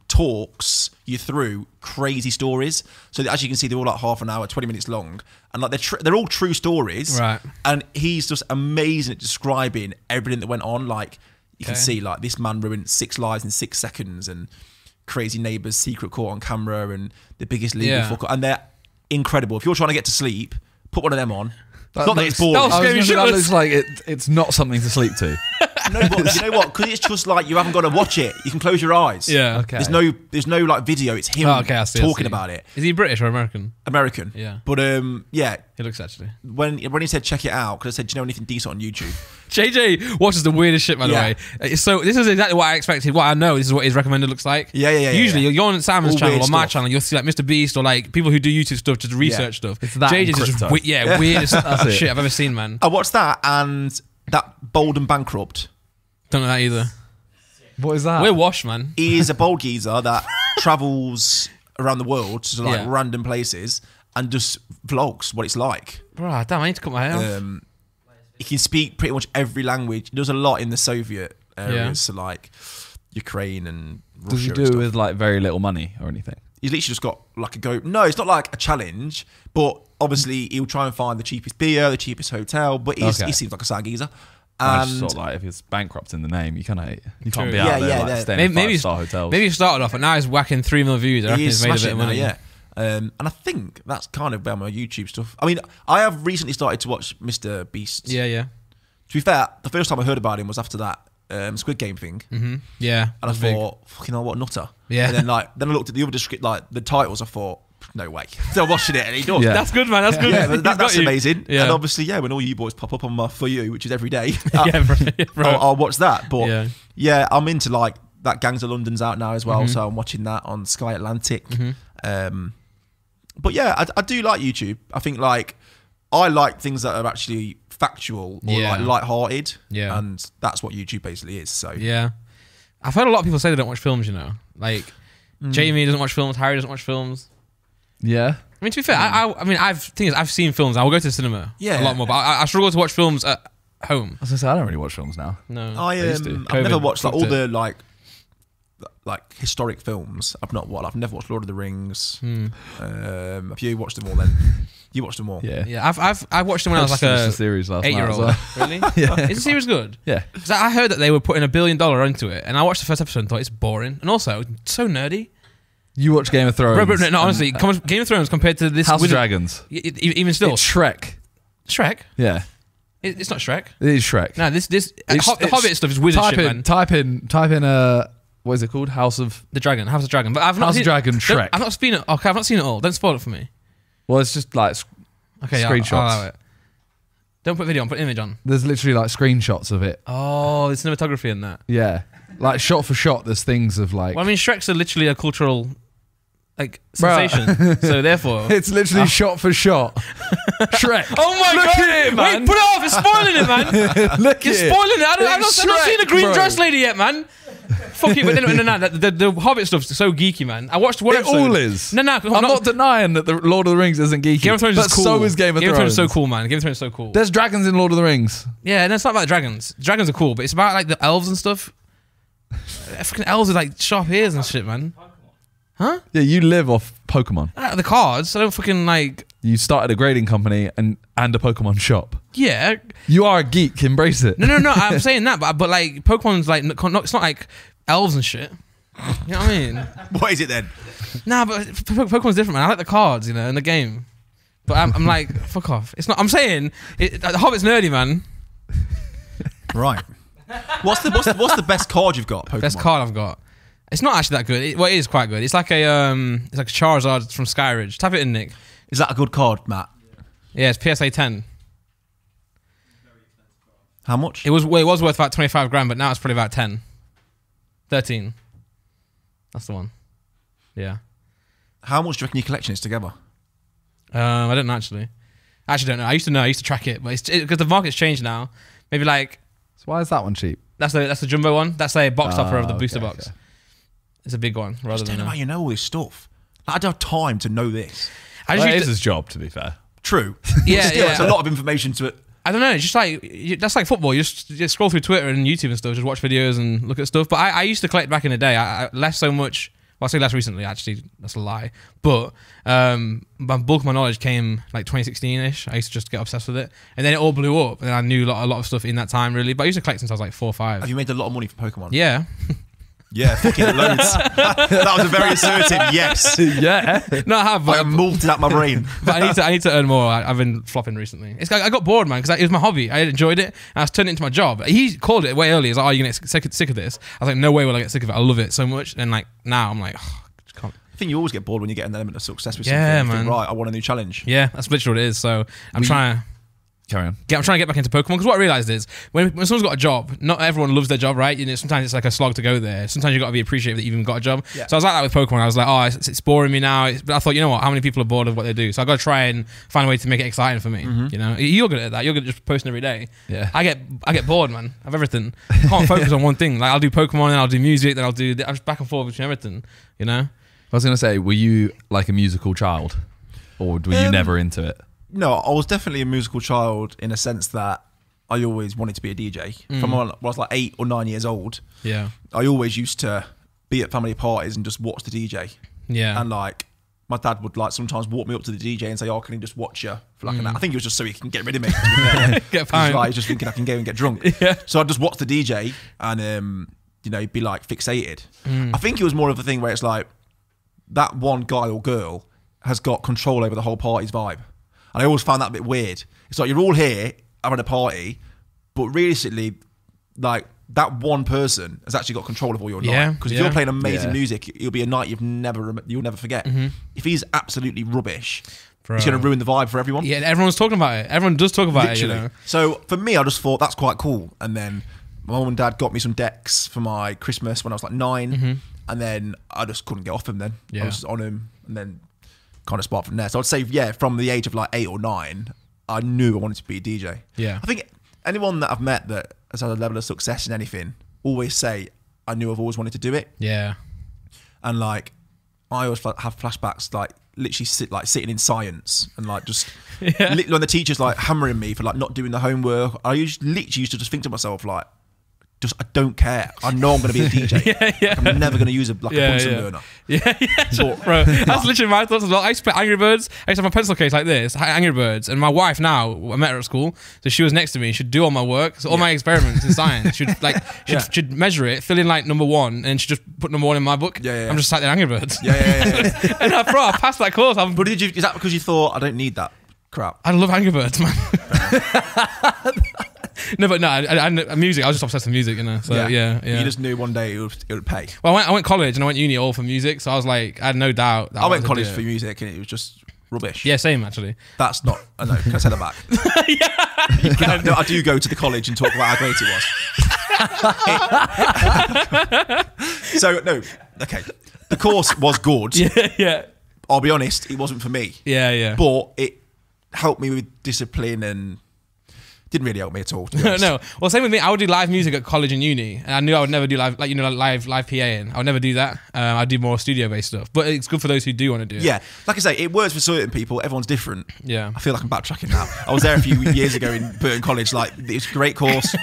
talks you through crazy stories. So as you can see, they're all like half an hour, 20 minutes long, and like they're all true stories. Right. And he's just amazing at describing everything that went on. Like you can Okay. see, like this man ruined 6 lives in 6 seconds, and crazy neighbours, secret court on camera, and the biggest legal Yeah. fuck. And they're incredible. If you're trying to get to sleep, put one of them on. Not that it's boring. That looks like it's not something to sleep to. No, but you know what? Because it's just like you haven't got to watch it. You can close your eyes. Yeah. Okay. There's no like video. It's him talking about it. Is he British or American? American. Yeah. But yeah. He looks actually. When he said check it out, because I said, do you know anything decent on YouTube? JJ watches the weirdest shit, by the way. So this is exactly what I expected. What I know, this is what his recommended looks like. Yeah. Usually you'll go on Simon's All channel or my stuff. channel, you'll see like Mr. Beast or like people who do YouTube stuff, just research stuff. It's that JJ's and just crypto. weirdest shit I've ever seen, man. I watched that and that Bold and Bankrupt. Don't know that either. What is that? We're washed, man. He is a bold geezer that travels around the world to like random places and just vlogs what it's like. Bro, damn, I need to cut my hair off. He can speak pretty much every language. He does a lot in the Soviet areas, so like Ukraine and Russia. Does he do it with like very little money or anything? He's literally just got like a go. No, it's not like a challenge, but obviously he'll try and find the cheapest beer, the cheapest hotel. But he seems like a sad geezer. And sort of like if it's bankrupt in the name, you can't be Yeah, out there like staying in five-star hotels. Maybe he started off, and now he's whacking 3 million views. I reckon he's made a bit of money. Yeah. And I think that's kind of about my YouTube stuff. I mean, I have recently started to watch Mr. Beast. Yeah. To be fair, the first time I heard about him was after that Squid Game thing. Mm-hmm. Yeah. And I thought, fucking hell, what a nutter. Yeah. And then I looked at the other like the titles. I thought, no way. Still watching it, and he does. Yeah. That's good, man. That's good. Yeah, that's amazing. Yeah. And obviously, when all you boys pop up on my For You, which is every day, bro. I'll watch that. But I'm into like that Gangs of London's out now as well, so I'm watching that on Sky Atlantic. But yeah, I do like YouTube. I think like I like things that are actually factual or like light-hearted. Yeah. And that's what YouTube basically is. So yeah, I've heard a lot of people say they don't watch films. You know, like Jamie doesn't watch films, Harry doesn't watch films. Yeah. I mean, to be fair, I've seen films. I will go to the cinema a lot more, but I struggle to watch films at home. I was gonna say I don't really watch films now. No, I've never watched like all the like historic films. I've never watched Lord of the Rings. Have you watched them all then? You watched them all? Yeah. I watched them when I was like a series last 8-year-old. well. Really? Yeah. Is the series good? Yeah. Because I heard that they were putting $1 billion into it, and I watched the first episode and thought it's boring, and also so nerdy. You watch Game of Thrones? Bro, no, honestly, Game of Thrones compared to this House of Dragons. Even still, It's Shrek. Shrek. Yeah. It's not Shrek. It is Shrek. No, the Hobbit stuff is wizard shit, man. Type in what is it called? House of Dragon. But I've not House seen of Dragon Shrek. I've not seen it. Okay, I've not seen it all. Don't spoil it for me. Well, it's just like screenshots. I'll allow it. Don't put video on. Put image on. There's literally like screenshots of it. Oh, there's cinematography in that. Yeah, like shot for shot. There's things of like. Well, I mean, Shrek's literally a cultural sensation. So therefore, it's literally shot for shot. Shrek. Oh my Look god! at it, man. Wait, put it off! It's spoiling it, man. Look You're at it. spoiling it. I've not seen the green bro. dress lady yet, man. Fuck it, but no. The Hobbit stuff's so geeky, man. I watched one It episode. all is. No, I'm not denying that the Lord of the Rings isn't geeky. Game of Thrones but is cool. so is Game of Thrones. Game of Thrones is so cool, man. Game of Thrones is so cool. There's dragons in Lord of the Rings. Yeah, and it's not about the dragons. Dragons are cool, but it's about like the elves and stuff. Fucking elves with like sharp ears and shit, man. Huh? Yeah, you live off Pokemon. The cards. I don't fucking like. You started a grading company and a Pokemon shop. Yeah. You are a geek. Embrace it. No. I'm saying that, but like Pokemon's like it's not like elves and shit. You know what I mean? What is it then? Nah, but Pokemon's different, man. I like the cards, in the game. But I'm like, fuck off. It's not. I'm saying the Hobbit's nerdy, man. Right. What's the best card you've got? Pokemon? Best card I've got. It's not actually that good. It is quite good. It's like a Charizard from Skyridge. Type it in, Nick. Is that a good card, Matt? Yeah, it's PSA 10. How much? It was worth about 25 grand, but now it's probably about 10. 13. That's the one. Yeah. How much do you reckon your collection is together? I don't know actually. I actually don't know. I used to know. I used to track it, but because the market's changed now. Maybe like. So why is that one cheap? That's the jumbo one. That's a box topper of the booster okay, box. okay. It's a big one. I don't know how you know all this stuff. I don't have time to know this. It is his job, to be fair. True. Yeah, Still, yeah. it's a lot of information to it. I don't know. It's just like that's like football. You just scroll through Twitter and YouTube and stuff, just watch videos and look at stuff. But I used to collect back in the day. I less so much. Well, I say less recently. Actually, that's a lie. But my bulk of my knowledge came like 2016ish. I used to just get obsessed with it, and then it all blew up. And I knew a lot of stuff in that time, really. But I used to collect since I was like 4 or 5. Have you made a lot of money from Pokemon? Yeah. Yeah, fucking loads. That was a very assertive yes. Yeah. No, I have. I malted out my brain. But I need to earn more. I've been flopping recently. I got bored, man, because it was my hobby. I enjoyed it, and I was turning it into my job. He called it way early. He's like, "Oh, you're gonna get sick of this." I was like, "No way will I get sick of it. I love it so much." And like now, I'm like, oh, I just can't. I think you always get bored when you get an element of success with something. Yeah, You man. think, right, I want a new challenge. Yeah, that's literally what it is. So I'm trying. Carry on. I'm trying to get back into Pokemon because what I realized is when someone's got a job, not everyone loves their job, right? You know, sometimes it's like a slog to go there. Sometimes you got to be appreciative that you've even got a job. Yeah. So I was like that with Pokemon. I was like, oh, it's boring me now. But I thought, you know what? How many people are bored of what they do? So I got to try and find a way to make it exciting for me. You know, you're good at that. You're good at just posting every day. Yeah. I get bored, man, of everything. I can't focus on one thing. Like I'll do Pokemon, then I'll do music, then I'm just back and forth between everything. You know. I was gonna say, were you like a musical child, or were you never into it? No, I was definitely a musical child in a sense that I always wanted to be a DJ. From when I was like 8 or 9 years old, Yeah. I always used to be at family parties and just watch the DJ. Yeah. And like, my dad would like sometimes walk me up to the DJ and say, "Oh, can he just watch you for like an hour?" I think it was just so he can get rid of me. Get fined. Like, he's just thinking I can go and get drunk. Yeah. So I'd just watch the DJ and you know, be like fixated. I think it was more of a thing where it's like that one guy or girl has got control over the whole party's vibe. And I always found that a bit weird. It's like you're all here having a party, but realistically, like that one person has actually got control of all your night. Because if you're playing amazing music, it'll be a night you'll never forget. If he's absolutely rubbish, it's going to ruin the vibe for everyone. Yeah, everyone's talking about it. Everyone does talk about Literally. it. You know? So for me, I just thought that's quite cool. And then my mum and dad got me some decks for my Christmas when I was like 9, and then I just couldn't get off them. Then I was just on them, and then kind of sparked from there. So I'd say, from the age of like 8 or 9, I knew I wanted to be a DJ. Yeah. I think anyone that I've met that has had a level of success in anything always say, I knew I've always wanted to do it. Yeah. And like, I always have flashbacks, like literally sitting in science and like just when the teacher's like hammering me for like not doing the homework, I literally used to just think to myself like, I don't care. I know I'm going to be a DJ. I'm never going to use a Bunsen burner. Bro, that's literally my thoughts as well. I used to play Angry Birds. I used to have a pencil case like this, Angry Birds, and my wife now, I met her at school, so she was next to me. She'd do all my work, so all my experiments in science. She'd measure it, fill in like number 1, and she'd just put number 1 in my book. I'm just sat there Angry Birds. And I passed that course. But is that because you thought I don't need that crap? I love Angry Birds, man. No, but no, I music. I was just obsessed with music, you know. So yeah. You just knew one day it would pay. Well, I went college and I went uni all for music, so I was like, I had no doubt. That I went college for music and it was just rubbish. Yeah, same actually. That's not. I know. Can I say that back? No, I do go to the college and talk about how great it was. So no, okay. The course was good. Yeah. I'll be honest, it wasn't for me. Yeah. But it helped me with discipline and didn't really help me at all. No. Well, same with me. I would do live music at college and uni, and I knew I would never do live PAing. I would never do that. I'd do more studio-based stuff. But it's good for those who do want to do it. Yeah, like I say, it works for certain people. Everyone's different. Yeah. I feel like I'm backtracking now. I was there a few years ago in Burton College. Like, it's a great course.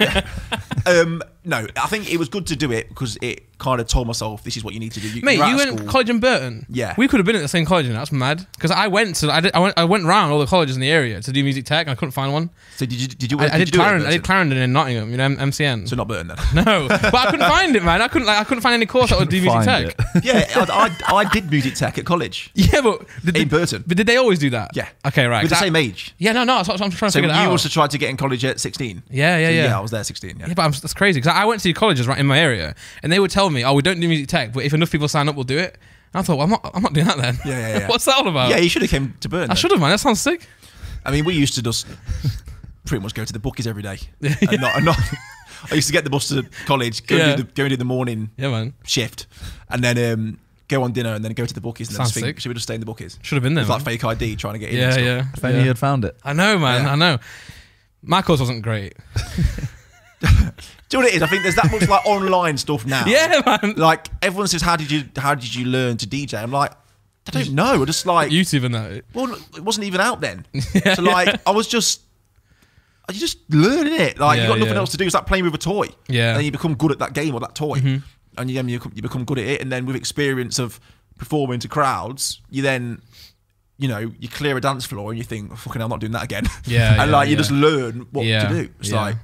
No, I think it was good to do it because it kind of told myself this is what you need to do. Mate, you went to college in Burton. Yeah, we could have been at the same college, and that's mad. Because I went around all the colleges in the area to do music tech, and I couldn't find one. So did you? I did Clarendon in Nottingham, you know, MCN. So not Burton then. No, but I couldn't find it, man. I couldn't find any course that would do music tech. Yeah, I did music tech at college. Yeah, but in Burton. But did they always do that? Yeah. Okay, right. With the same age. Yeah, no. That's what I'm trying to figure out. So you also tried to get in college at 16. Yeah. Yeah, I was there 16. Yeah, but that's crazy because I went to colleges right in my area, and they would tell me, "Oh, we don't do music tech, but if enough people sign up, we'll do it." And I thought, well, I'm not doing that then. Yeah. What's that all about? Yeah, you should have came to Burton. I should have, man. That sounds sick. I mean, we used to just pretty much go to the bookies every day. And not I used to get the bus to college, go and do the morning shift, and then go on dinner, and then go to the bookies. And then think, should we just stay in the bookies? Should have been there. It's like fake ID trying to get in. Yeah. If only you had found it. I know, man. I know. My course wasn't great. Do you know what it is? I think there's that much like online stuff now. Yeah, man. Like everyone says, how did you learn to DJ? I'm like, I don't know. I just like YouTube and that. Well, it wasn't even out then. So like, you just learning it. Like you got nothing else to do. It's like playing with a toy. Yeah. And then you become good at that game or that toy, and you become good at it. And then with experience of performing to crowds, you then, you clear a dance floor and you think, oh, fucking hell, I'm not doing that again. Yeah. And you just learn what to do. It's like,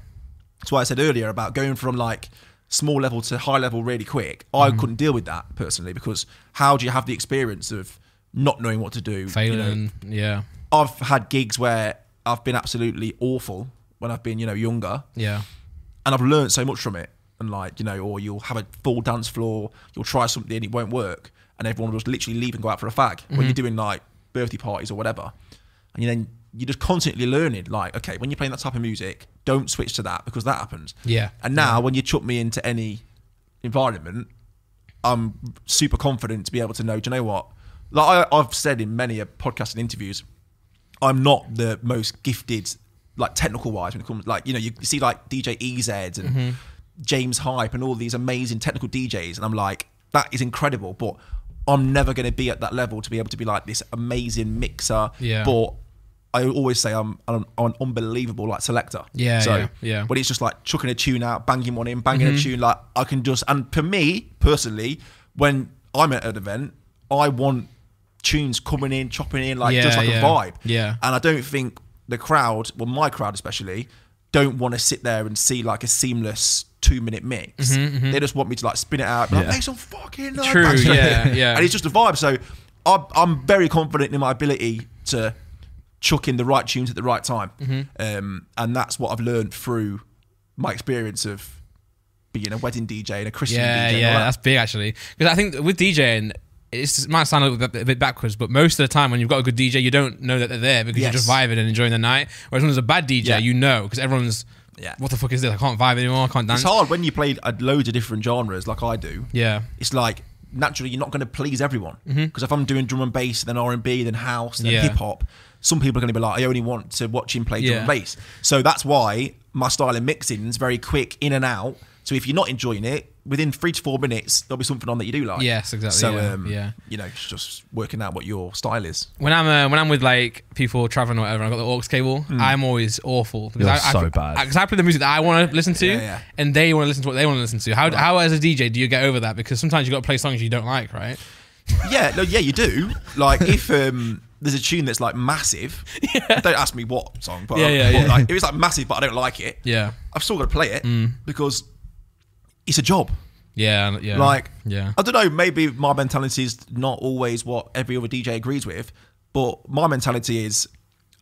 that's why I said earlier about going from like small level to high level really quick. I couldn't deal with that personally, because how do you have the experience of not knowing what to do? Failing, yeah. I've had gigs where I've been absolutely awful when I've been, younger. Yeah. And I've learned so much from it. And like, or you'll have a full dance floor, you'll try something and it won't work, and everyone will just literally leave and go out for a fag when you're doing like birthday parties or whatever. And you're just constantly learning, like, okay, when you're playing that type of music, don't switch to that, because that happens. Yeah. And now when you chuck me into any environment, I'm super confident to be able to know, do you know what? Like I've said in many podcasts and interviews, I'm not the most gifted, like technical wise, when it comes, like, you see like DJ EZ and James Hype and all these amazing technical DJs, and I'm like, that is incredible, but I'm never going to be at that level to be able to be like this amazing mixer. Yeah. But I always say I'm an unbelievable like selector. Yeah. So yeah. when it's just like chucking a tune out, banging one in, banging a tune, like I can just, and for me personally, when I'm at an event, I want tunes coming in, chopping in, like just like a vibe. Yeah. And I don't think the crowd, well, my crowd especially, don't want to sit there and see like a seamless 2-minute mix. They just want me to like spin it out, like, make some fucking like, true. Yeah. And it's just a vibe. So I'm very confident in my ability to chuck in the right tunes at the right time. And that's what I've learned through my experience of being a wedding DJ and a Christian DJ. Yeah, that's big actually. Because I think with DJing, it might sound a bit backwards, but most of the time when you've got a good DJ, you don't know that they're there because you're just vibing and enjoying the night. Whereas when there's a bad DJ, you know, because everyone's, what the fuck is this? I can't vibe anymore, I can't dance. It's hard when you play loads of different genres like I do. Yeah. It's like, naturally, you're not going to please everyone. Because if I'm doing drum and bass, then R&B, then house, then hip hop, some people are going to be like, I only want to watch him play drum and bass. So that's why my style of mixing is very quick, in and out. So if you're not enjoying it, within 3 to 4 minutes, there'll be something on that you do like. Yes, exactly. So, it's just working out what your style is. When I'm with like people traveling or whatever, I've got the aux cable, I'm always awful. You're so bad. Because I play the music that I want to listen to, and they want to listen to what they want to listen to. How as a DJ do you get over that? Because sometimes you got to play songs you don't like, right? You do. Like if there's a tune that's like massive, don't ask me what song, but like, if it's like massive but I don't like it, I've still got to play it because it's a job. Yeah. Like, I don't know, maybe my mentality is not always what every other DJ agrees with, but my mentality is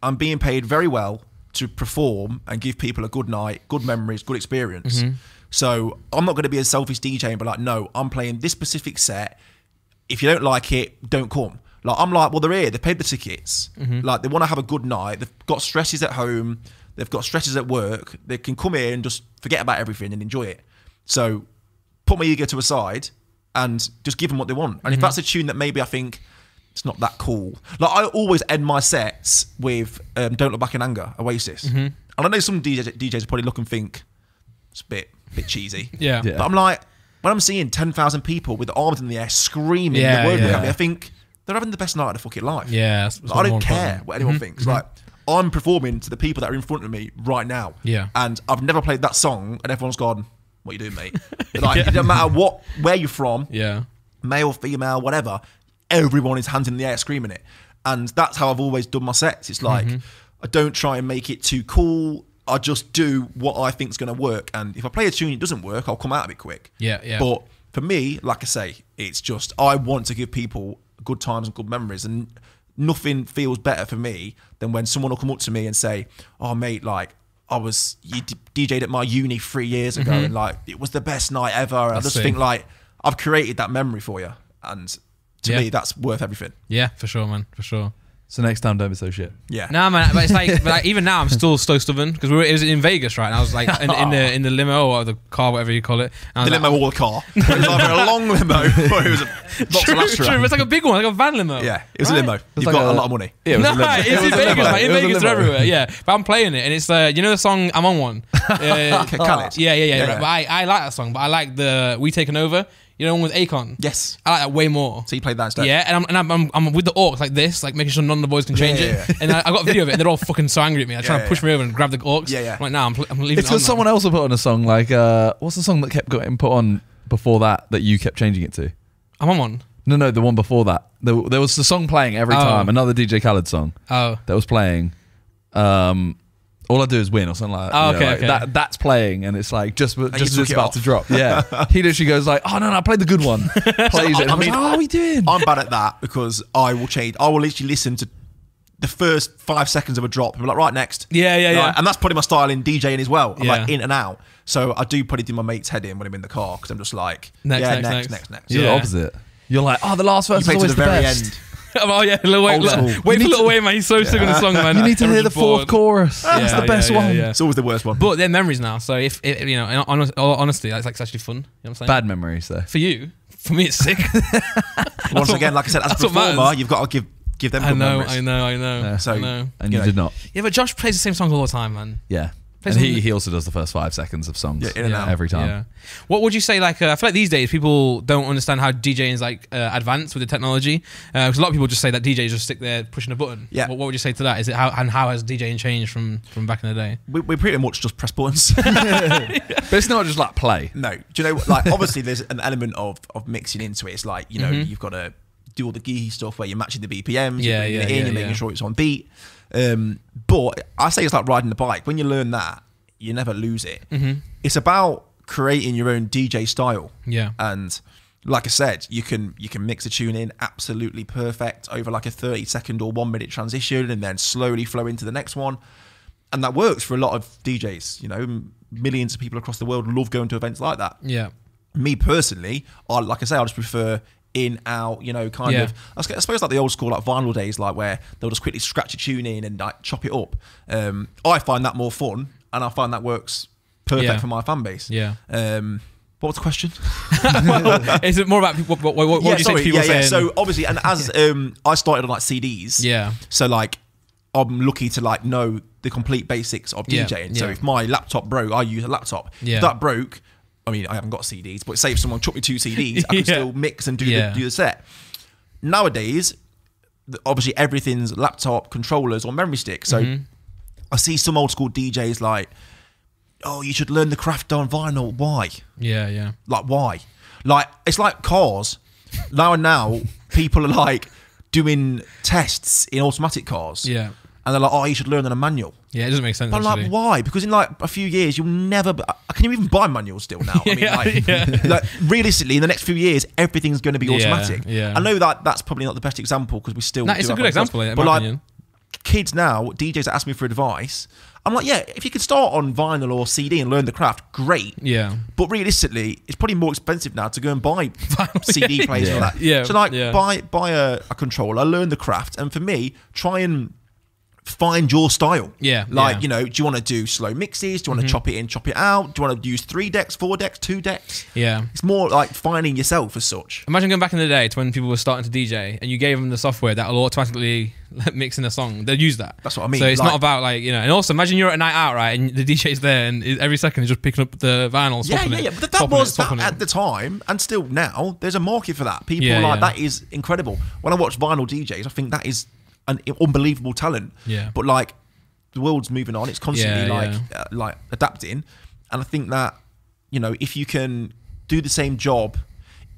I'm being paid very well to perform and give people a good night, good memories, good experience. So I'm not going to be a selfish DJ and be like, no, I'm playing this specific set. If you don't like it, don't come. Like, I'm like, well, they're here, they've paid the tickets. Like, they want to have a good night. They've got stresses at home. They've got stresses at work. They can come here and just forget about everything and enjoy it. So put my ego to a side and just give them what they want. And if that's a tune that maybe I think it's not that cool. Like, I always end my sets with Don't Look Back in Anger, Oasis. And I know some DJs probably look and think it's a bit cheesy. Yeah. But I'm like, when I'm seeing 10,000 people with their arms in the air screaming the word at me, I think they're having the best night of their fucking life. Yeah. I don't care what anyone thinks. Like, I'm performing to the people that are in front of me right now. Yeah. And I've never played that song and everyone's gone, what are you doing, mate? Like, it doesn't matter where you're from, male, female, whatever, everyone is hands in the air screaming it. And that's how I've always done my sets. It's like, I don't try and make it too cool. I just do what I think is going to work. And if I play a tune and it doesn't work, I'll come out of it quick. Yeah. But for me, like I say, it's just, I want to give people good times and good memories. And nothing feels better for me than when someone will come up to me and say, oh, mate, like, you DJ'd at my uni 3 years ago and like, it was the best night ever. And I just think like, I've created that memory for you. And to me, that's worth everything. Yeah, for sure, man. For sure. So next time, don't be so shit. Yeah. Nah, man. But it's like, even now, I'm still so stubborn because it was in Vegas, right? And I was like in the limo or the car, whatever you call it. The limo or the car. It was either a long limo or it was a box of Astra. It's like a big one, like a van limo. Yeah, it was a limo. You've got a lot of money. Yeah, it's in Vegas, man. In Vegas, they're everywhere. Yeah, but I'm playing it, and it's you know the song "I'm on One." Okay, Khaled. Yeah. Right. But I like that song, but I like the "We Taken Over." You know, one with Akon. Yes. I like that way more. So you played that instead? Yeah, and I'm with the aux like this, like making sure none of the boys can change it. And I got a video of it, and they're all fucking so angry at me. They're trying to push me over and grab the aux. Yeah. I'm like, nah, I'm leaving It's it on. because someone else will put on a song like, what's the song that kept getting put on before that you kept changing it to? I'm on one. No, the one before that. There was the song playing every time, another DJ Khaled song that was playing. all I do is win or something like that. Oh, You know, okay, like that's playing, and it's like just as took it's it about off. to drop. Yeah, he literally goes like, "Oh no, I played the good one." Plays it. I I mean, mean, "Oh, what are we doing?" I'm bad at that because I will literally listen to the first 5 seconds of a drop and be like, right, next. Yeah. And that's probably my style in DJing as well. I'm Yeah. like in and out. So I do probably do my mate's head in when I'm in the car because I'm just like, next. You're the opposite. You're like, "Oh, the last verse is You play to always the the very best." end. Oh yeah, Lil Wayne. Old school. Wait for Lil Wayne, man. He's so sick on the song, man. You need to hear the Everyone's fourth bored. chorus. That's the best one. Yeah. It's always the worst one. But they're memories now. So if you know, honestly, that's like it's actually fun. You know what I'm saying? Bad memories though. For you. For me, it's sick. Once again, like I said, as a that's what performer, matters. you've got to give them I good know. memories. I know. And you did not. Yeah, but Josh plays the same songs all the time, man. Yeah. Plays And something- he also does the first 5 seconds of songs Yeah, in and out. every time. Yeah. What would you say? Like, I feel like these days people don't understand how DJing is like advanced with the technology. Because a lot of people just say that DJs just stick there pushing a button. Yeah. What would you say to that? Is it how has DJing changed from back in the day? We pretty much just press buttons. But it's not just like play. No. Do you know what? Like, obviously, there's an element of mixing into it. It's like, you know, you've got to do all the geeky stuff where you're matching the BPMs, you're bringing it in, you're making sure it's on beat. But I say it's like riding a bike. When you learn that, you never lose it. It's about creating your own DJ style. Yeah. And like I said, you can mix a tune in absolutely perfect over like a 30-second or 1 minute transition and then slowly flow into the next one. And that works for a lot of DJs. You know, millions of people across the world love going to events like that. Yeah. Me personally, I just prefer in, out, you know, kind of. I suppose like the old school like vinyl days, like where they'll just quickly scratch a tune in and like chop it up. I find that more fun, and I find that works perfect for my fan base. Yeah. What was the question? Well, is it more about people? What would you say to people saying? So obviously, and as I started on like CDs. Yeah. So like, I'm lucky to like know the complete basics of DJing. So if my laptop broke, I use a laptop. Yeah. If that broke, I mean, I haven't got CDs, but say if someone chucked me 2 CDs, I can still mix and do the set. Nowadays, obviously everything's laptop, controllers, or memory stick. So I see some old school DJs like, oh, you should learn the craft on vinyl. Why? Yeah. Like, why? Like, it's like cars. Now, people are like doing tests in automatic cars. Yeah. And they're like, oh, you should learn on a manual. Yeah, it doesn't make sense. But I'm like, why? Because in like a few years, you'll never. Can you even buy manuals still now? I mean, like realistically, in the next few years, everything's going to be automatic. Yeah. I know that that's probably not the best example because we still. No, it's a good example, in but my like, opinion. kids now, DJs that ask me for advice, I'm like, yeah, if you could start on vinyl or CD and learn the craft, great. Yeah. But realistically, it's probably more expensive now to go and buy CD players and all that. Yeah. So like, buy a controller, learn the craft, and for me, try and find your style. Yeah. Like, you know, do you want to do slow mixes? Do you want to chop it in, chop it out? Do you want to use 3 decks, 4 decks, 2 decks? Yeah. It's more like finding yourself as such. Imagine going back in the day to when people were starting to DJ and you gave them the software that will automatically mix in a song. They'll use that. That's what I mean. So it's like, not about like, you know, and also imagine you're at a night out, right? And the DJ's there and every second he's just picking up the vinyl, swapping it. Yeah. But that was that at the time, and still now, there's a market for that. People that is incredible. When I watch vinyl DJs, I think that is an unbelievable talent. Yeah. But like, the world's moving on. It's constantly like adapting. And I think that, you know, if you can do the same job,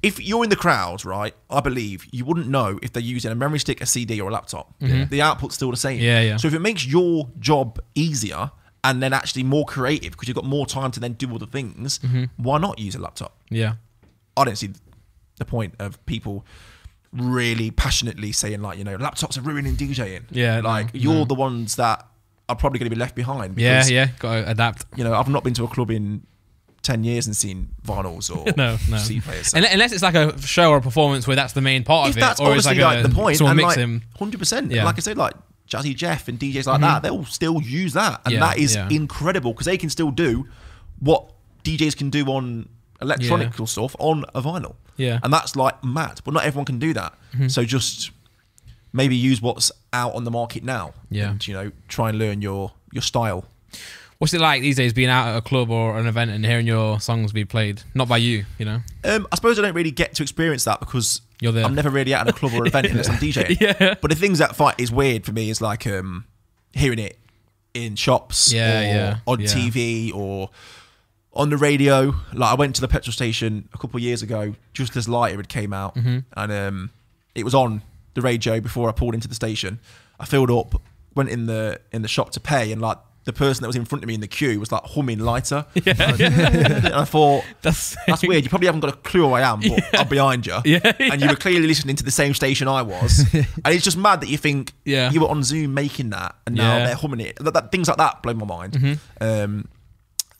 if you're in the crowd, right, I believe you wouldn't know if they're using a memory stick, a CD, or a laptop. The output's still the same. Yeah. So if it makes your job easier and then actually more creative because you've got more time to then do other things, why not use a laptop? Yeah. I don't see the point of people really passionately saying like, you know, laptops are ruining DJing. Yeah. Like you're the ones that are probably going to be left behind. Yeah. Because, Got to adapt. You know, I've not been to a club in 10 years and seen vinyls or no. CD players. So. Unless it's like a show or a performance where that's the main part If of it. that's Or it's honestly like the point, someone and mix like him. 100%. Yeah. Like I said, like Jazzy Jeff and DJs like that, they'll still use that. And that is incredible because they can still do what DJs can do on electronic stuff on a vinyl. Yeah. And that's like mad, but not everyone can do that. So just maybe use what's out on the market now. Yeah. And, you know, try and learn your style. What's it like these days being out at a club or an event and hearing your songs be played? Not by you, you know? I suppose I don't really get to experience that because You're there. I'm never really at a club or event unless I'm DJing. Yeah. But the things that fight is weird for me is like hearing it in shops or on TV or on the radio. Like I went to the petrol station a couple of years ago just as Lighter had came out and it was on the radio before I pulled into the station. I filled up, went in the shop to pay, and like the person that was in front of me in the queue was like humming Lighter. And I thought, that's weird. You probably haven't got a clue who I am, but I'm behind you. And you were clearly listening to the same station I was. And it's just mad that you think you were on Zoom making that, and now they're humming it. Things like that blow my mind.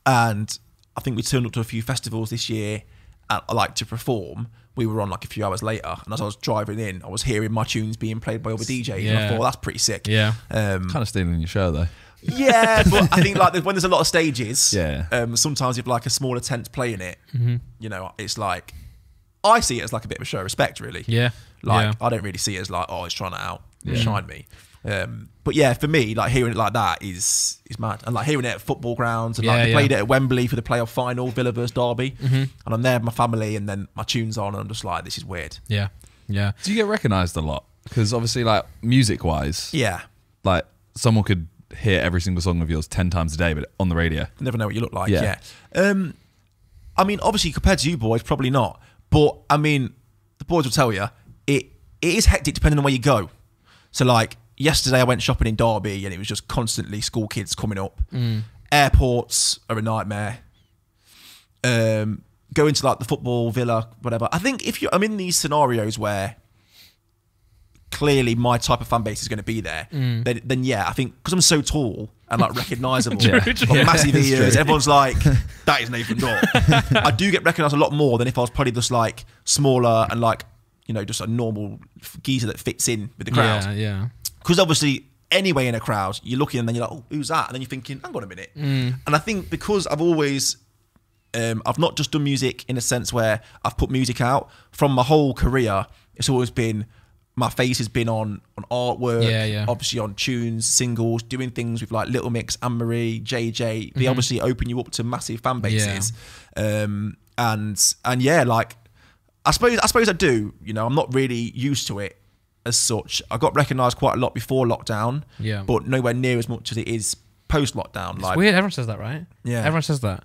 And I think we turned up to a few festivals this year, like to perform. We were on like a few hours later, and as I was driving in, I was hearing my tunes being played by other DJs, and I thought, that's pretty sick. Kind of stealing your show though. Yeah, but I think like when there's a lot of stages, sometimes if like a smaller tent's playing it, you know, it's like, I see it as like a bit of a show of respect, really. I don't really see it as like, oh, it's trying to outshine me. But yeah, for me, like hearing it like that is mad, and like hearing it at football grounds, and like they played it at Wembley for the playoff final, Villa versus Derby, and I'm there with my family, and then my tune's on, and I'm just like, this is weird. Yeah. Do you get recognised a lot? Because obviously, like music wise, like someone could hear every single song of yours 10 times a day, but on the radio, never know what you look like. I mean, obviously compared to you boys, probably not, but I mean, the boys will tell you it is hectic depending on where you go. So like yesterday I went shopping in Derby, and it was just constantly school kids coming up. Airports are a nightmare. Going to like the football, Villa, whatever. I think I'm in these scenarios where clearly my type of fan base is going to be there, then yeah, I think because I'm so tall and like recognisable, got massive ears, everyone's like, that is Nathan Dawe. I do get recognised a lot more than if I was probably just like smaller and like, you know, just a normal geezer that fits in with the crowd. Because obviously anyway in a crowd, you're looking and then you're like, oh, who's that? And then you're thinking, hang on a minute. And I think because I've always, I've not just done music in a sense where I've put music out. From my whole career, it's always been, my face has been on artwork, obviously on tunes, singles, doing things with like Little Mix, Anne-Marie, JJ. They obviously open you up to massive fan bases. And yeah, like, I suppose I do, you know, I'm not really used to it as such. I got recognised quite a lot before lockdown, but nowhere near as much as it is post-lockdown. It's like, weird, everyone says that, right? Yeah. Everyone says that.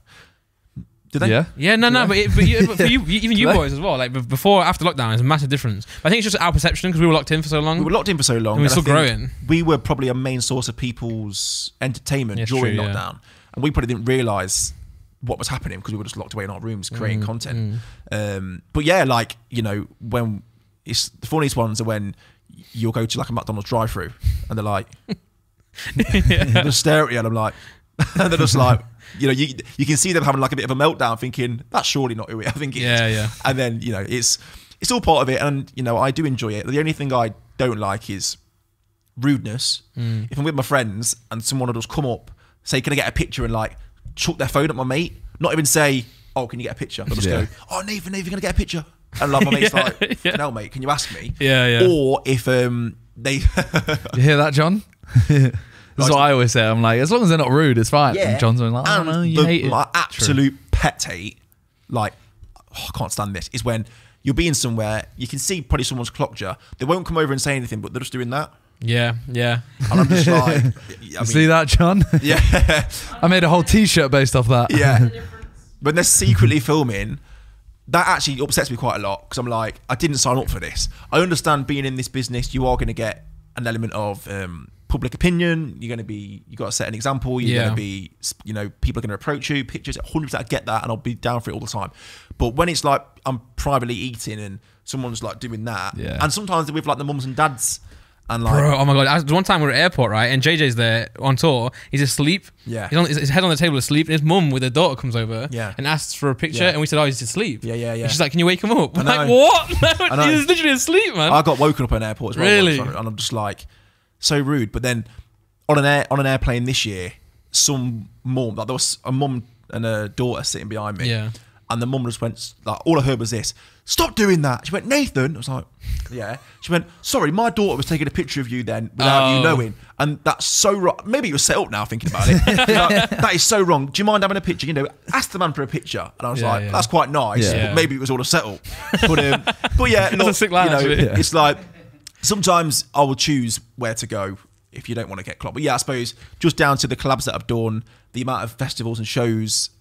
Did they? Yeah, no, but for you, even you boys as well, like before, after lockdown, there's a massive difference. But I think it's just our perception because we were locked in for so long. We were locked in for so long. And we're still growing. We were probably a main source of people's entertainment during lockdown. And we probably didn't realise what was happening because we were just locked away in our rooms creating content. But yeah, like, you know, when it's the funniest ones are when you'll go to like a McDonald's drive-through and they're like, they just stare at you, and I'm like, and they're just like, you know, you can see them having like a bit of a meltdown, thinking that's surely not who I think it is. And then, you know, it's all part of it, and you know, I do enjoy it. The only thing I don't like is rudeness. If I'm with my friends and someone will just come up, say, can I get a picture, and like chuck their phone at my mate, not even say, oh, can you get a picture? They'll just go, oh, Nathan, can I get a picture? And like my mate's like, no, mate, can you ask me? Or if they you hear that, John? That's what I always say. I'm like, as long as they're not rude, it's fine. And John's like, I don't know, you hate it. My absolute pet hate, like, I can't stand this, is when you're being somewhere, you can see probably someone's clocked you. They won't come over and say anything, but they're just doing that. Yeah. And I'm just like, see that, John? Yeah. I made a whole T-shirt based off that. Yeah. When they're secretly filming, that actually upsets me quite a lot, because I'm like, I didn't sign up for this. I understand being in this business, you are going to get an element of public opinion. You got to set an example. You're going to be, you know, people are going to approach you, pictures. 100%, I get that, and I'll be down for it all the time. But when it's like I'm privately eating and someone's like doing that, and sometimes with like the mums and dads. And like, bro, oh my god! One time we were at airport, right, and JJ's there on tour. He's asleep. Yeah, he's on his head on the table asleep. And his mum with her daughter comes over. And asks for a picture, and we said, "Oh, he's asleep." Yeah. And she's like, "Can you wake him up?" I'm like, "What? No, he's literally asleep, man." I got woken up at an airport as well. Really? And I'm just like, so rude. But then on an airplane this year, some mum, like there was a mum and a daughter sitting behind me. Yeah. And the mum just went, like, all I heard was this, stop doing that. She went, Nathan. I was like, yeah. She went, sorry, my daughter was taking a picture of you then without you knowing. And that's so wrong. Maybe it was set up now thinking about it. Like, that is so wrong. Do you mind having a picture? You know, ask the man for a picture. And I was like, that's quite nice. But maybe it was all a set up. But yeah, that's a sick line, it's like, sometimes I will choose where to go if you don't want to get clocked. But yeah, I suppose just down to the collabs that I've done, the amount of festivals and shows,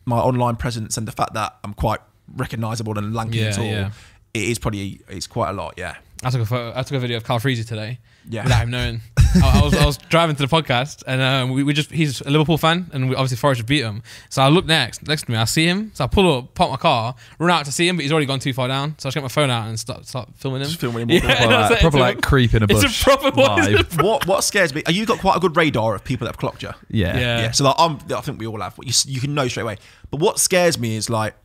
my online presence, and the fact that I'm quite recognisable and lanky and tall, it's quite a lot. Yeah, I took a video of Carl Freezy today. Yeah, without him knowing. I was driving to the podcast, and he's a Liverpool fan, and obviously Forest beat him. So I look next to me, I see him, so I pull up, park my car, run out to see him, but he's already gone too far down. So I just get my phone out and start filming him. Just filming him. Proper like creep in a bush. It's a proper vibe. What scares me? You got quite a good radar of people that have clocked you. Yeah. So like, I think we all have. You can know straight away. But what scares me is like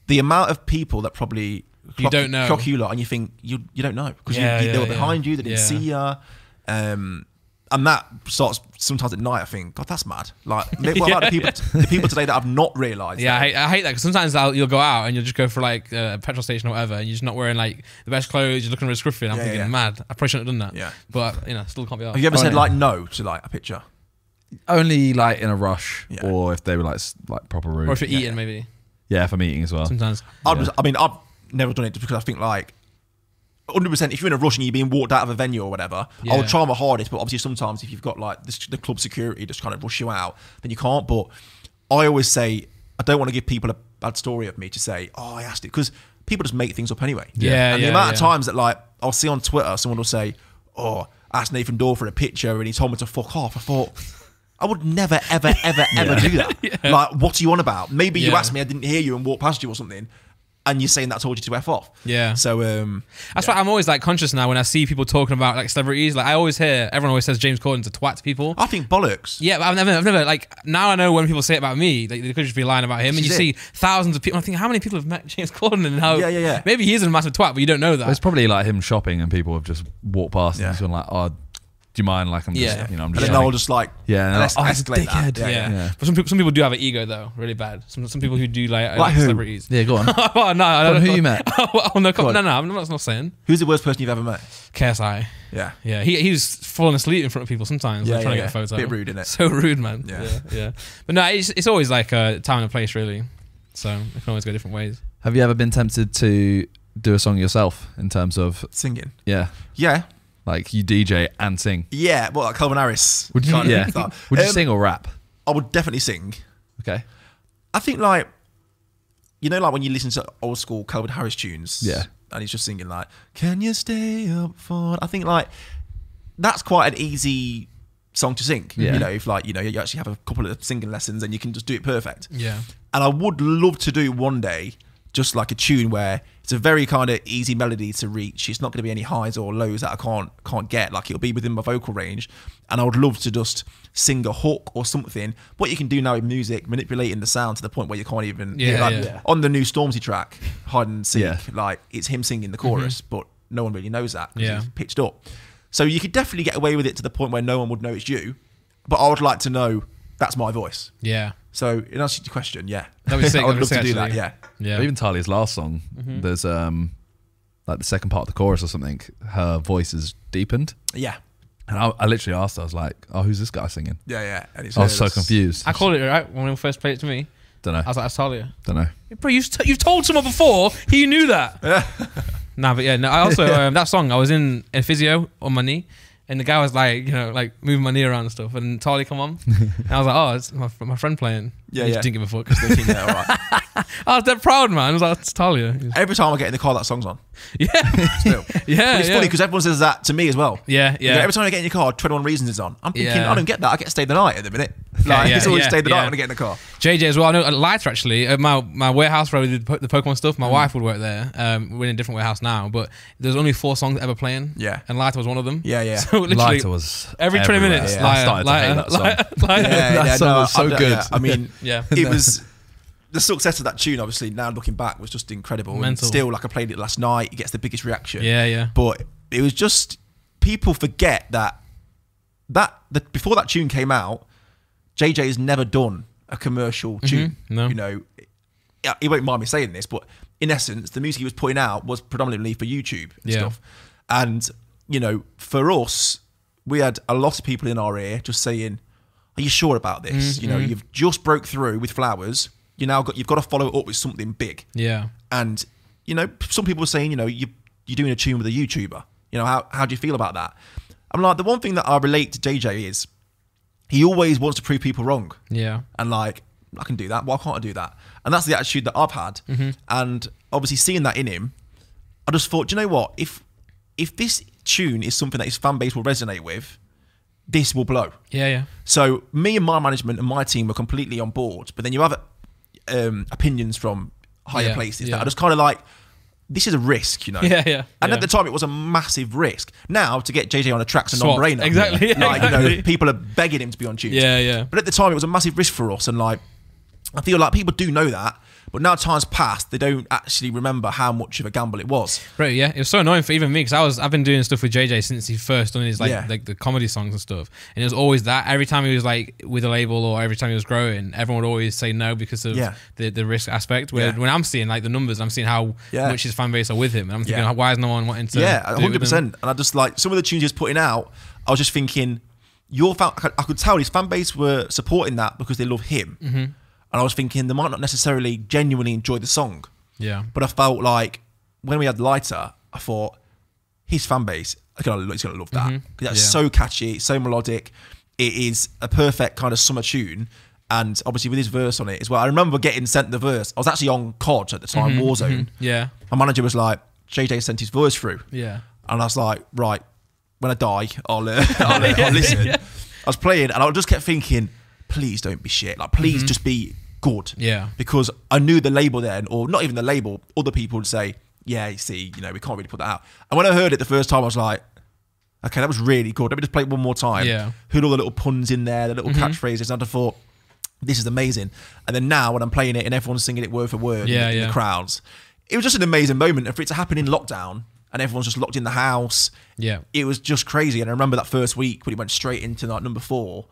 the amount of people that probably you don't know, clock you lot, and you think you don't know because they were behind you, they didn't see you, and that starts sometimes at night. I think, God, that's mad. Like, what about the people today that have not realised? Yeah, I hate that because sometimes you'll go out and you'll just go for like a petrol station or whatever, and you're just not wearing like the best clothes. You're looking really scruffy. And I'm thinking, mad. I probably shouldn't have done that. Yeah, but still can't be asked. Have you ever said like no to like a picture? Only like in a rush, or if they were like proper rude, or if you're eating, maybe. Yeah, if I'm eating as well. Sometimes. I've never done it just because I think like 100%. If you're in a rush and you're being walked out of a venue or whatever, I would try my hardest. But obviously, sometimes if you've got like the club security just kind of rush you out, then you can't. But I always say I don't want to give people a bad story of me to say, oh, I asked it, because people just make things up anyway. And the amount of times that like I'll see on Twitter, someone will say, oh, I asked Nathan Dawe for a picture and he told me to fuck off. I thought, I would never, ever, ever, ever do that. Like, what are you on about? Maybe you asked me, I didn't hear you and walked past you or something, and you're saying that I told you to F off. Yeah. So, that's why I'm always like conscious now when I see people talking about like celebrities. Like, I always hear, everyone always says James Corden's a twat to people. I think bollocks. Yeah, but I've never, like, now I know when people say it about me, they could just be lying about him. And you see thousands of people, I think, how many people have met James Corden and how, maybe he is a massive twat, but you don't know that. Well, it's probably like him shopping and people have just walked past and he's been like, oh, do you mind? Like, I'm just, I'm just. And then they'll just like, escalate that. Yeah. But some people do have an ego though, really bad. Some people who do like who? celebrities. Yeah, go on. Oh, no, I don't know who you met. No, I'm not saying. Who's the worst person you've ever met? KSI. Yeah. He was falling asleep in front of people sometimes, trying to get a photo. Bit rude, isn't it? So rude, man. Yeah. But no, it's always like a time and a place, really. So it can always go different ways. Have you ever been tempted to do a song yourself in terms of singing? Yeah. Like you DJ and sing. Yeah, well, like Calvin Harris. Would you? Would you sing or rap? I would definitely sing. Okay. I think like, like when you listen to old school Calvin Harris tunes. Yeah. And he's just singing like, "Can you stay up for?" I think like that's quite an easy song to sing. Yeah. If like you actually have a couple of singing lessons and you can just do it perfect. Yeah. And I would love to do one day just like a tune where it's a very kind of easy melody to reach. It's not going to be any highs or lows that I can't get. Like, it'll be within my vocal range. And I would love to just sing a hook or something. What you can do now with music, manipulating the sound to the point where you can't even... On the new Stormzy track, Hide and Seek, like, it's him singing the chorus, but no one really knows that because it's pitched up. So you could definitely get away with it to the point where no one would know it's you. But I would like to know that's my voice. Yeah. So in answer to your question, that was sick. I would love to do that. Yeah. But even Talia's last song, there's like the second part of the chorus or something. Her voice is deepened. Yeah. And I literally asked her, I was like, "Oh, who's this guy singing?" Yeah. And I was so confused. I called it right when we first played it to me. Don't know. I was like, "That's Talia." Don't know. Bro, you've told someone before. He knew that. I also that song. I was in a physio on my knee. And the guy was like, like moving my knee around and stuff. And Talia come on. And I was like, oh, it's my friend playing. Yeah, He just didn't give a fuck. All right. I was dead proud, man. I was like, it's Talia. Every time I get in the car, that song's on. Yeah. Still. But it's funny because everyone says that to me as well. Yeah. Every time I get in your car, 21 Reasons is on. I'm thinking, I don't get that. I get to stay the night at the minute. Like, it's always stay the night when I get in the car. JJ as well. I know at Lighter, actually, at my warehouse where we did the Pokemon stuff, my wife would work there. We're in a different warehouse now, but there's only 4 songs ever playing. Yeah. And Lighter was one of them. Yeah. So literally, Lighter was every 20 minutes. I started to hate that song. That song was so good. Yeah. I mean, it was... The success of that tune, obviously, now looking back, was just incredible. Mental. And still, like, I played it last night. It gets the biggest reaction. Yeah. But it was just... People forget that before that tune came out, JJ has never done a commercial tune. No. He won't mind me saying this, but in essence, the music he was putting out was predominantly for YouTube and stuff. And, for us, we had a lot of people in our ear just saying, are you sure about this? You've just broke through with Flowers. You've got to follow it up with something big. Yeah. And, some people were saying, you're doing a tune with a YouTuber. How do you feel about that? I'm like, the one thing that I relate to JJ is he always wants to prove people wrong. Yeah. And like, I can do that. Why can't I do that? And that's the attitude that I've had. And obviously seeing that in him, I just thought, do you know what? If this tune is something that his fan base will resonate with, this will blow. Yeah. So me and my management and my team were completely on board. But then you have opinions from higher places that are just kind of like, this is a risk, you know. Yeah. And at the time, it was a massive risk. Now to get JJ on a track's a Swap. non-brainer. Exactly. Like you know, people are begging him to be on tunes. Yeah. But at the time, it was a massive risk for us, and like I feel like people do know that. But now time's passed, they don't actually remember how much of a gamble it was. Right, yeah. It was so annoying for even me because I've been doing stuff with JJ since he first done his like the comedy songs and stuff. And it was always that. Every time he was like with a label or every time he was growing, everyone would always say no because of the risk aspect. Where when I'm seeing like the numbers, I'm seeing how much his fan base are with him. And I'm thinking, why is no one wanting to? Yeah, 100%. And I just like some of the tunes he was putting out, I was just thinking, I could tell his fan base were supporting that because they love him. Mm-hmm. And I was thinking they might not necessarily genuinely enjoy the song. Yeah. But I felt like when we had Lighter, I thought his fan base is going to love that. Because that's so catchy, so melodic. It is a perfect kind of summer tune. And obviously with his verse on it as well. I remember getting sent the verse. I was actually on COD at the time, Warzone. Yeah. My manager was like, JJ sent his verse through. Yeah. And I was like, right, when I die, I'll listen. I was playing and I just kept thinking, please don't be shit. Like, please just be good. Yeah. Because I knew the label then, or not even the label, other people would say, yeah, you see, you know, we can't really put that out. And when I heard it the first time, I was like, okay, that was really good. Let me just play it one more time. Yeah. Heard all the little puns in there, the little catchphrases. And I thought, this is amazing. And then now when I'm playing it and everyone's singing it word for word in the crowds, it was just an amazing moment. And for it to happen in lockdown and everyone's just locked in the house, it was just crazy. And I remember that first week when it went straight into like number 4.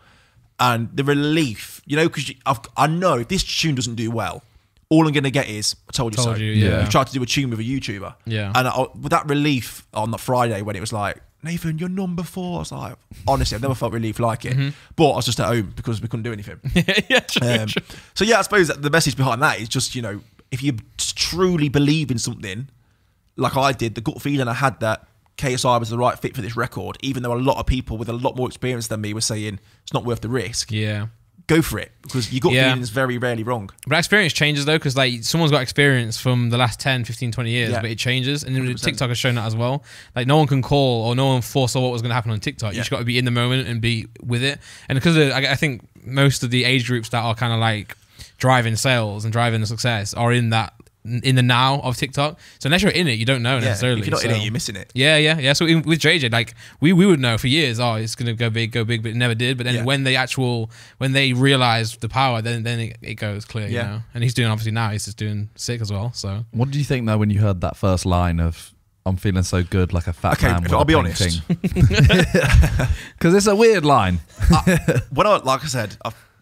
And the relief, you know, because I know if this tune doesn't do well, all I'm going to get is, I told you so. We've tried to do a tune with a YouTuber. Yeah. And with that relief on that Friday when it was like, Nathan, you're number 4. I was like, honestly, I've never felt relief like it. But I was just at home because we couldn't do anything. True. So yeah, I suppose the message behind that is just, you know, if you truly believe in something, like I did, the gut feeling I had that KSI was the right fit for this record, even though a lot of people with a lot more experience than me were saying it's not worth the risk. Yeah. Go for it, because your gut feeling is very rarely wrong. But experience changes though, because like someone's got experience from the last 10, 15, 20 years, but it changes. And 100%. TikTok has shown that as well. Like no one can call or no one foresaw what was going to happen on TikTok. You just got to be in the moment and be with it. And because I think most of the age groups that are kind of like driving sales and driving the success are in the now of TikTok. So unless you're in it, you don't know necessarily. If you're not in it, you're missing it. Yeah. So with JJ, like we would know for years, it's going to go big, but it never did. But then when they realized the power, then it goes clear, you know. And he's doing, obviously now he's just doing sick as well. So what did you think though when you heard that first line of "I'm feeling so good like a fat man"? Okay, I'll be honest, because it's a weird line. Like I said,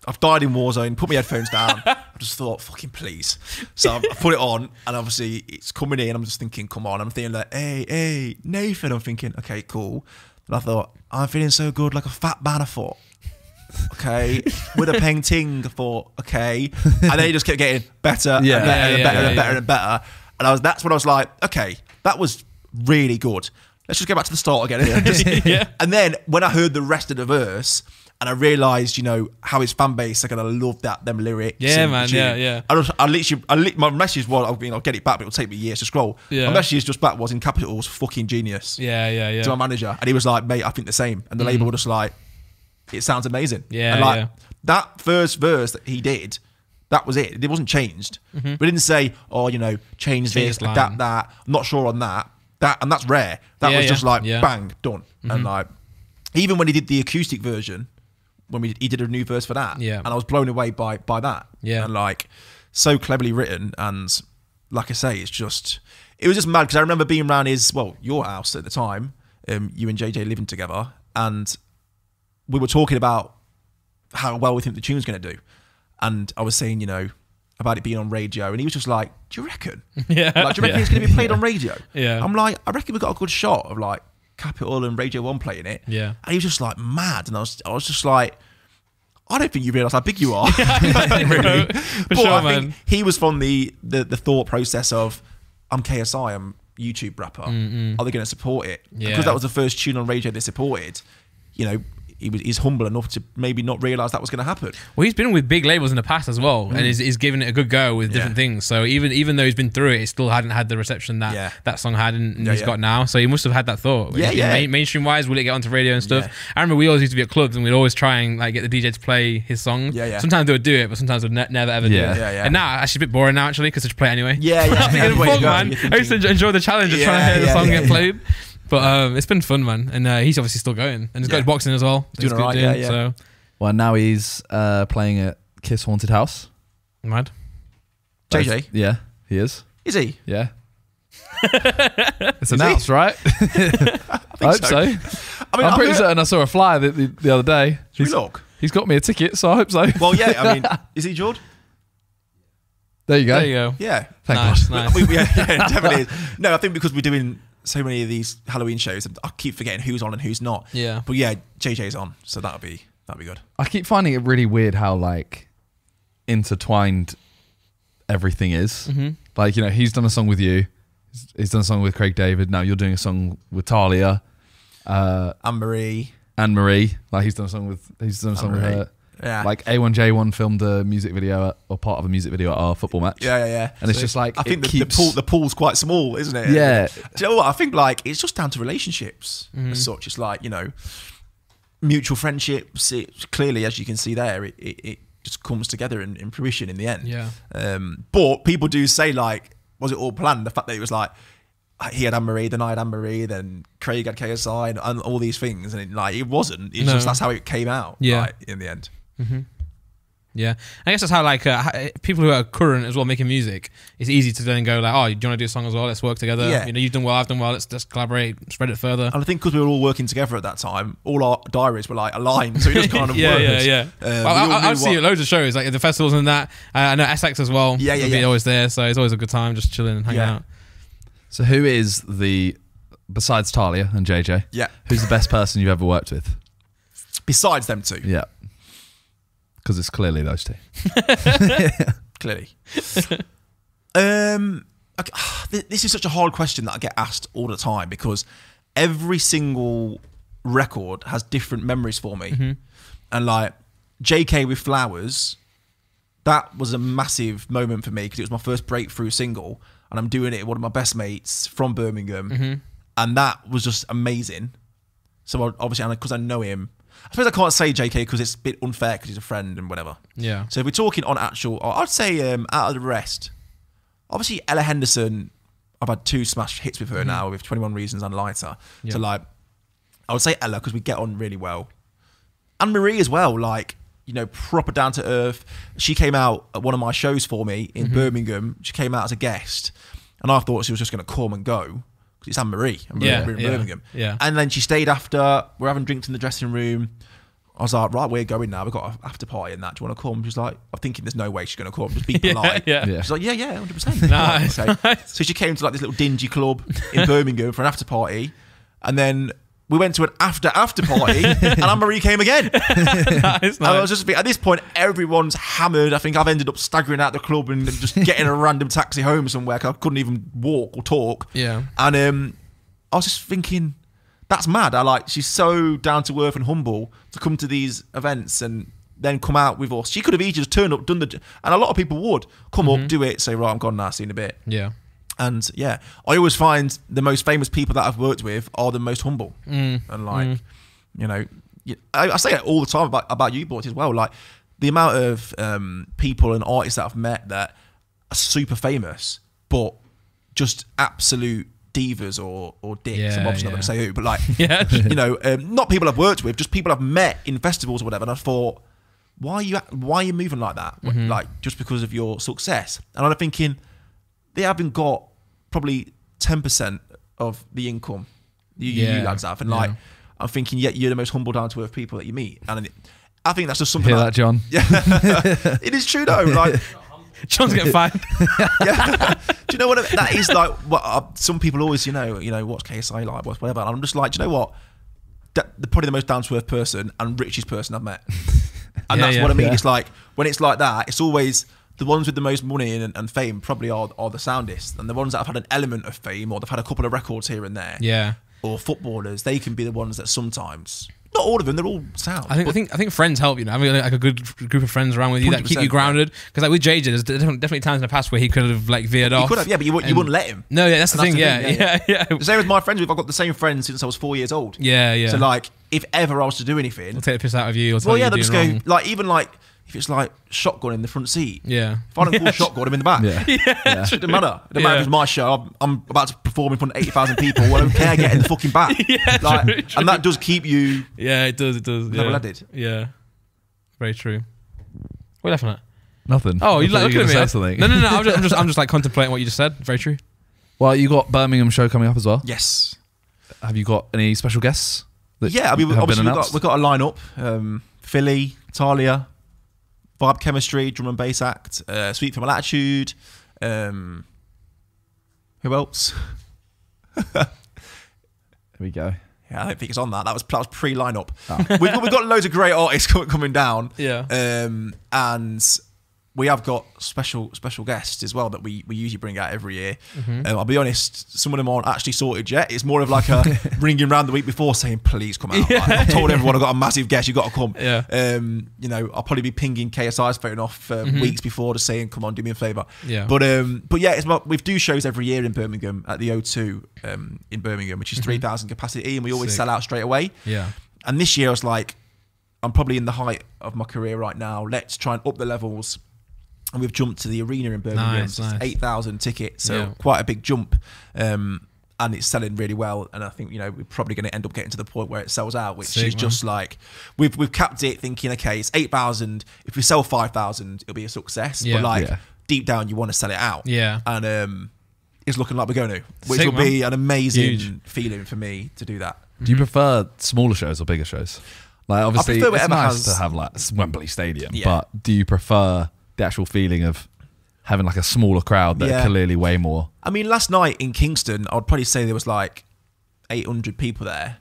I've died in Warzone, put my headphones down. I just thought, fucking please. So I put it on, and obviously it's coming in. I'm just thinking, come on. I'm thinking like, hey, Nathan. I'm thinking, okay, cool. And I thought, I'm feeling so good like a fat man. I thought, okay. With a peng ting, I thought, okay. And then it just kept getting better and better and better. And that's when I was like, okay, that was really good. Let's just go back to the start again. And then when I heard the rest of the verse, and I realised, you know, how his fan base are gonna love them lyrics. Yeah, man. Yeah. My message was, I'll get it back, but it'll take me years to scroll. My message just back was in capitals, fucking genius. Yeah. To my manager, and he was like, mate, I think the same. And the label was just like, it sounds amazing. That first verse that he did, that was it. It wasn't changed. We didn't say, you know, change this, adapt that. I'm not sure on that. And that's rare. That was just like, bang, done. And like, even when he did the acoustic version, when he did a new verse for that, and I was blown away by that, and like so cleverly written, and like I say, it was just mad because I remember being around your house at the time, you and JJ living together, and we were talking about how well we think the tune's going to do, and I was saying, you know, about it being on radio, and he was just like, do you reckon? Like, do you reckon it's going to be played on radio? I'm like, I reckon we got a good shot of like Capital and Radio 1 playing it. And he was just like mad. And I was just like, I don't think you realise how big you are. Really. But I think he was from the thought process of, I'm KSI, I'm YouTube rapper. Are they going to support it? Because that was the first tune on radio they supported. You know, he's humble enough to maybe not realise that was going to happen. Well, he's been with big labels in the past as well, and he's given it a good go with different things. So even though he's been through it, it still hadn't had the reception that that song had, and he's got now. So he must have had that thought. Mainstream wise, will it get onto radio and stuff? I remember we always used to be at clubs, and we'd always try and like get the DJ to play his song. Sometimes they would do it, but sometimes they'd never ever do it. And now actually a bit boring now actually, because they just play it anyway. I used to enjoy the challenge of trying to hear the song get played. But it's been fun, man, and he's obviously still going, and he's got his boxing as well. Doing all right, So, well, now he's playing at Kiss Haunted House. Mad. JJ? Yeah, he is. Is he? Yeah. It's announced, right? I hope so. I mean, I'm pretty certain I saw a flyer the other day. Should we look? He's got me a ticket, so I hope so. Well, yeah, I mean, is he George? There you go. There you go. Yeah. Thank nice, God. nice. Yeah, definitely is. No, I think because we're doing so many of these Halloween shows, I keep forgetting who's on and who's not. Yeah. But yeah, JJ's on, so that'll be good. I keep finding it really weird how like intertwined everything is. Like, you know, he's done a song with you. He's done a song with Craig David. Now you're doing a song with Talia. Anne-Marie. Like he's done a song with her. Yeah. Like A1J1 filmed a music video or part of a music video at our football match. Yeah. And it's just like, I think the pool's quite small, isn't it? Yeah. Do you know what? I think like it's just down to relationships as such. It's like, you know, mutual friendships. It clearly, as you can see there, it just comes together in fruition in the end. Yeah. But people do say like, was it all planned? The fact that it was like he had Anne-Marie, then I had Anne-Marie, then Craig had KSI, and all these things, and it wasn't. It's just that's how it came out. Yeah. Like, in the end. Yeah, I guess that's how like people who are current as well making music, it's easy to then go like, oh, do you want to do a song as well? Let's work together. Yeah. You know, you've done well, I've done well. Let's collaborate, spread it further. And I think because we were all working together at that time, all our diaries were like aligned, so it just kind of worked. Yeah. I've seen loads of shows like at the festivals and that. I know SX as well. Yeah. Always there, so it's always a good time just chilling and hanging out. So who is besides Talia and JJ? Yeah. Who's the best person you've ever worked with? Besides them two. Yeah. Because it's clearly those two. Clearly. This is such a hard question that I get asked all the time because every single record has different memories for me. And like JK with Flowers, that was a massive moment for me because it was my first breakthrough single and I'm doing it with one of my best mates from Birmingham. And that was just amazing. So obviously, because I know him, I suppose I can't say JK because it's a bit unfair because he's a friend and whatever. Yeah. So if we're talking on actual, I'd say out of the rest, obviously Ella Henderson, I've had 2 smash hits with her now with 21 Reasons and Lighter. Yeah. So like, I would say Ella because we get on really well. Anne-Marie as well, like, you know, proper down to earth. She came out at one of my shows for me in Birmingham. She came out as a guest and I thought she was just going to come and go. It's Anne-Marie. We're in Birmingham. Yeah. And then she stayed after. We're having drinks in the dressing room. I was like, right, we're going now. We've got an after party and that. Do you want to come? She's like, I'm thinking there's no way she's going to come. Just be polite. She's like, yeah, 100%. Nice. Okay. So she came to like this little dingy club in Birmingham for an after party. And then we went to an after party and Anne-Marie came again. Nice. And I was just, at this point, everyone's hammered. I think I've ended up staggering out the club and just getting a random taxi home somewhere because I couldn't even walk or talk. Yeah. And I was just thinking, that's mad. She's so down to earth and humble to come to these events and then come out with us. She could have easily just turned up, and a lot of people would come up, do it, say, right, I'm gone now, see you in a bit. Yeah. And yeah, I always find the most famous people that I've worked with are the most humble. And like, you know, I say it all the time about you boys as well. Like the amount of people and artists that I've met that are super famous, but just absolute divas or dicks. I'm obviously not going to say who, but like, you know, not people I've worked with, just people I've met in festivals or whatever. And I thought, why are you moving like that? Like just because of your success? And I'm thinking, they haven't got probably 10% of the income you lads have. And like, I'm thinking, you're the most humble, down to earth people that you meet. And I think that's just something. Hear that, John? Yeah, it is true though. Like, John's getting fined. Yeah. Do you know what that is like? What some people always, you know, what's KSI like, whatever. And I'm just like, do you know what? They're probably the most down to earth person and richest person I've met. And that's what I mean. It's like when it's like that, it's always the ones with the most money and fame probably are the soundest, and the ones that have had an element of fame or they've had a couple of records here and there. Yeah. Or footballers, they can be the ones that sometimes Not all of them. They're all sound. I think friends help. You know, having like a good group of friends around with you that keep you grounded. Because like with JJ, there's definitely times in the past where he could have like veered off. Could have, yeah, but you wouldn't let him. No, yeah, that's the thing. Yeah. Same with my friends. I've got the same friends since I was 4 years old. Yeah. So like, if ever I was to do anything, they'll take the piss out of you. Or tell you they'll just go wrong. like, even like if it's like shotgun in the front seat. Yeah. If I don't call shotgun, I'm in the back. Yeah. It doesn't matter. It doesn't matter if it's my show. I'm about to perform in front of 80,000 people. Well, I don't care. Get in the fucking back. True. And that does keep you. Yeah, it does. Level-headed. Yeah. Very true. What are you laughing at? Nothing. Oh, you're like looking at me. Say something. No. I'm just like contemplating what you just said. Very true. Well, you got Birmingham show coming up as well. Yes. Have you got any special guests? Yeah, I mean, obviously we've got a lineup. Philly, Talia, Vibe Chemistry, drum and bass act, Sweet Female Attitude. Who else? There we go. Yeah, I don't think it's on that. That was pre-lineup. Oh. We've got loads of great artists coming down. Yeah. And we have got special guests as well that we usually bring out every year. Mm-hmm. I'll be honest, some of them aren't actually sorted yet. It's more of like a ringing round the week before saying, please come out. Like, I've told everyone I've got a massive guest, you've got to come. Yeah. You know, I'll probably be pinging KSI's phone off weeks before, just saying, come on, do me a favour. Yeah. But yeah, we do shows every year in Birmingham at the O2 in Birmingham, which is 3,000 capacity, and we always sell out straight away. Yeah. And this year I was like, I'm probably in the height of my career right now. Let's try and up the levels. And we've jumped to the arena in Birmingham. Nice. 8,000 tickets, so quite a big jump. And it's selling really well. And I think, you know, we're probably going to end up getting to the point where it sells out, which is just like, we've capped it thinking, okay, it's 8,000. If we sell 5,000, it'll be a success. Yeah. But like, deep down, you want to sell it out. Yeah. And it's looking like we're going to, which Sick, will be an amazing Huge. feeling for me to do that. Do you prefer smaller shows or bigger shows? Like, obviously, prefer it's whatever nice has- to have like Wembley Stadium, Yeah. but do you prefer the actual feeling of having like a smaller crowd that are clearly way more? I mean, last night in Kingston, I'd probably say there was like 800 people there,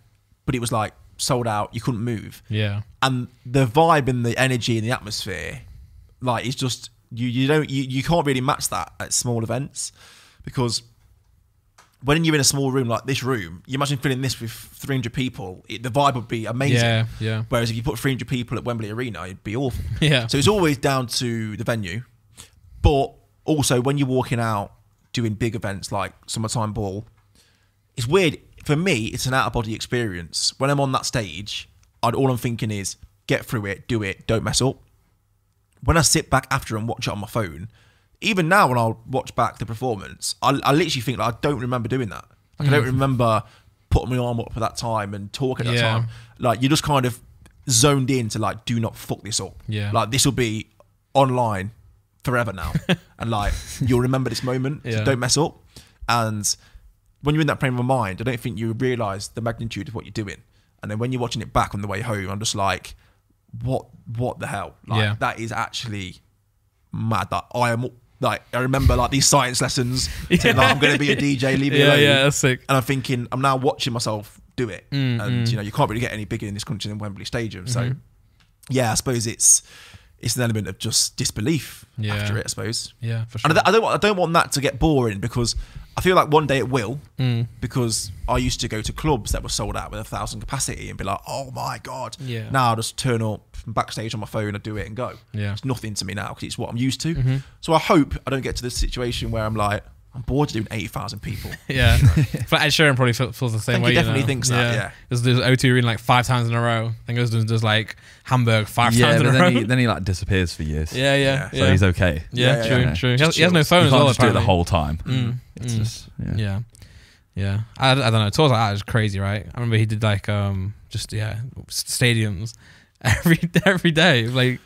but it was like sold out. You couldn't move. Yeah. And the vibe and the energy and the atmosphere, like, it's just you can't really match that at small events, because when you're in a small room like this room, you imagine filling this with 300 people, the vibe would be amazing. Yeah. Whereas if you put 300 people at Wembley Arena, it'd be awful. Yeah. So it's always down to the venue. But also when you're walking out doing big events like Summertime Ball, it's weird. For me, it's an out-of-body experience. When I'm on that stage, all I'm thinking is, get through it, do it, don't mess up. When I sit back after and watch it on my phone, even now when I'll watch back the performance, I literally think like, I don't remember doing that. Like, I don't remember putting my arm up at that time and talking at that time. Like, you're just kind of zoned in to like, do not fuck this up. Yeah. Like, this will be online forever now. And like, you'll remember this moment, so don't mess up. And when you're in that frame of mind, I don't think you realise the magnitude of what you're doing. And then when you're watching it back on the way home, I'm just like, what the hell? Like, that is actually mad. That I remember like these science lessons saying like, I'm going to be a DJ, leave me alone. Yeah, that's sick. And I'm thinking, I'm now watching myself do it. And you know, you can't really get any bigger in this country than Wembley Stadium. So yeah, I suppose it's an element of just disbelief after it, I suppose. Yeah, for sure. And I don't want that to get boring, because I feel like one day it will, because I used to go to clubs that were sold out with 1,000 capacity and be like, oh my God. Yeah. Now I just turn up backstage on my phone, I do it and go. Yeah. It's nothing to me now because it's what I'm used to. So I hope I don't get to this situation where I'm like, I'm bored of doing 80,000 people. Yeah. But Ed Sheeran probably feels the same way. He definitely thinks that, yeah. There's O2 Arena like 5 times in a row. I think it was like Hamburg 5 times in a row. Then he like disappears for years. Yeah. So he's okay. Yeah, true. He has no phone He as can't well, just do it the apparently. whole time. It's just, Yeah. I don't know. Tours like that is crazy, right? I remember he did like stadiums every day, like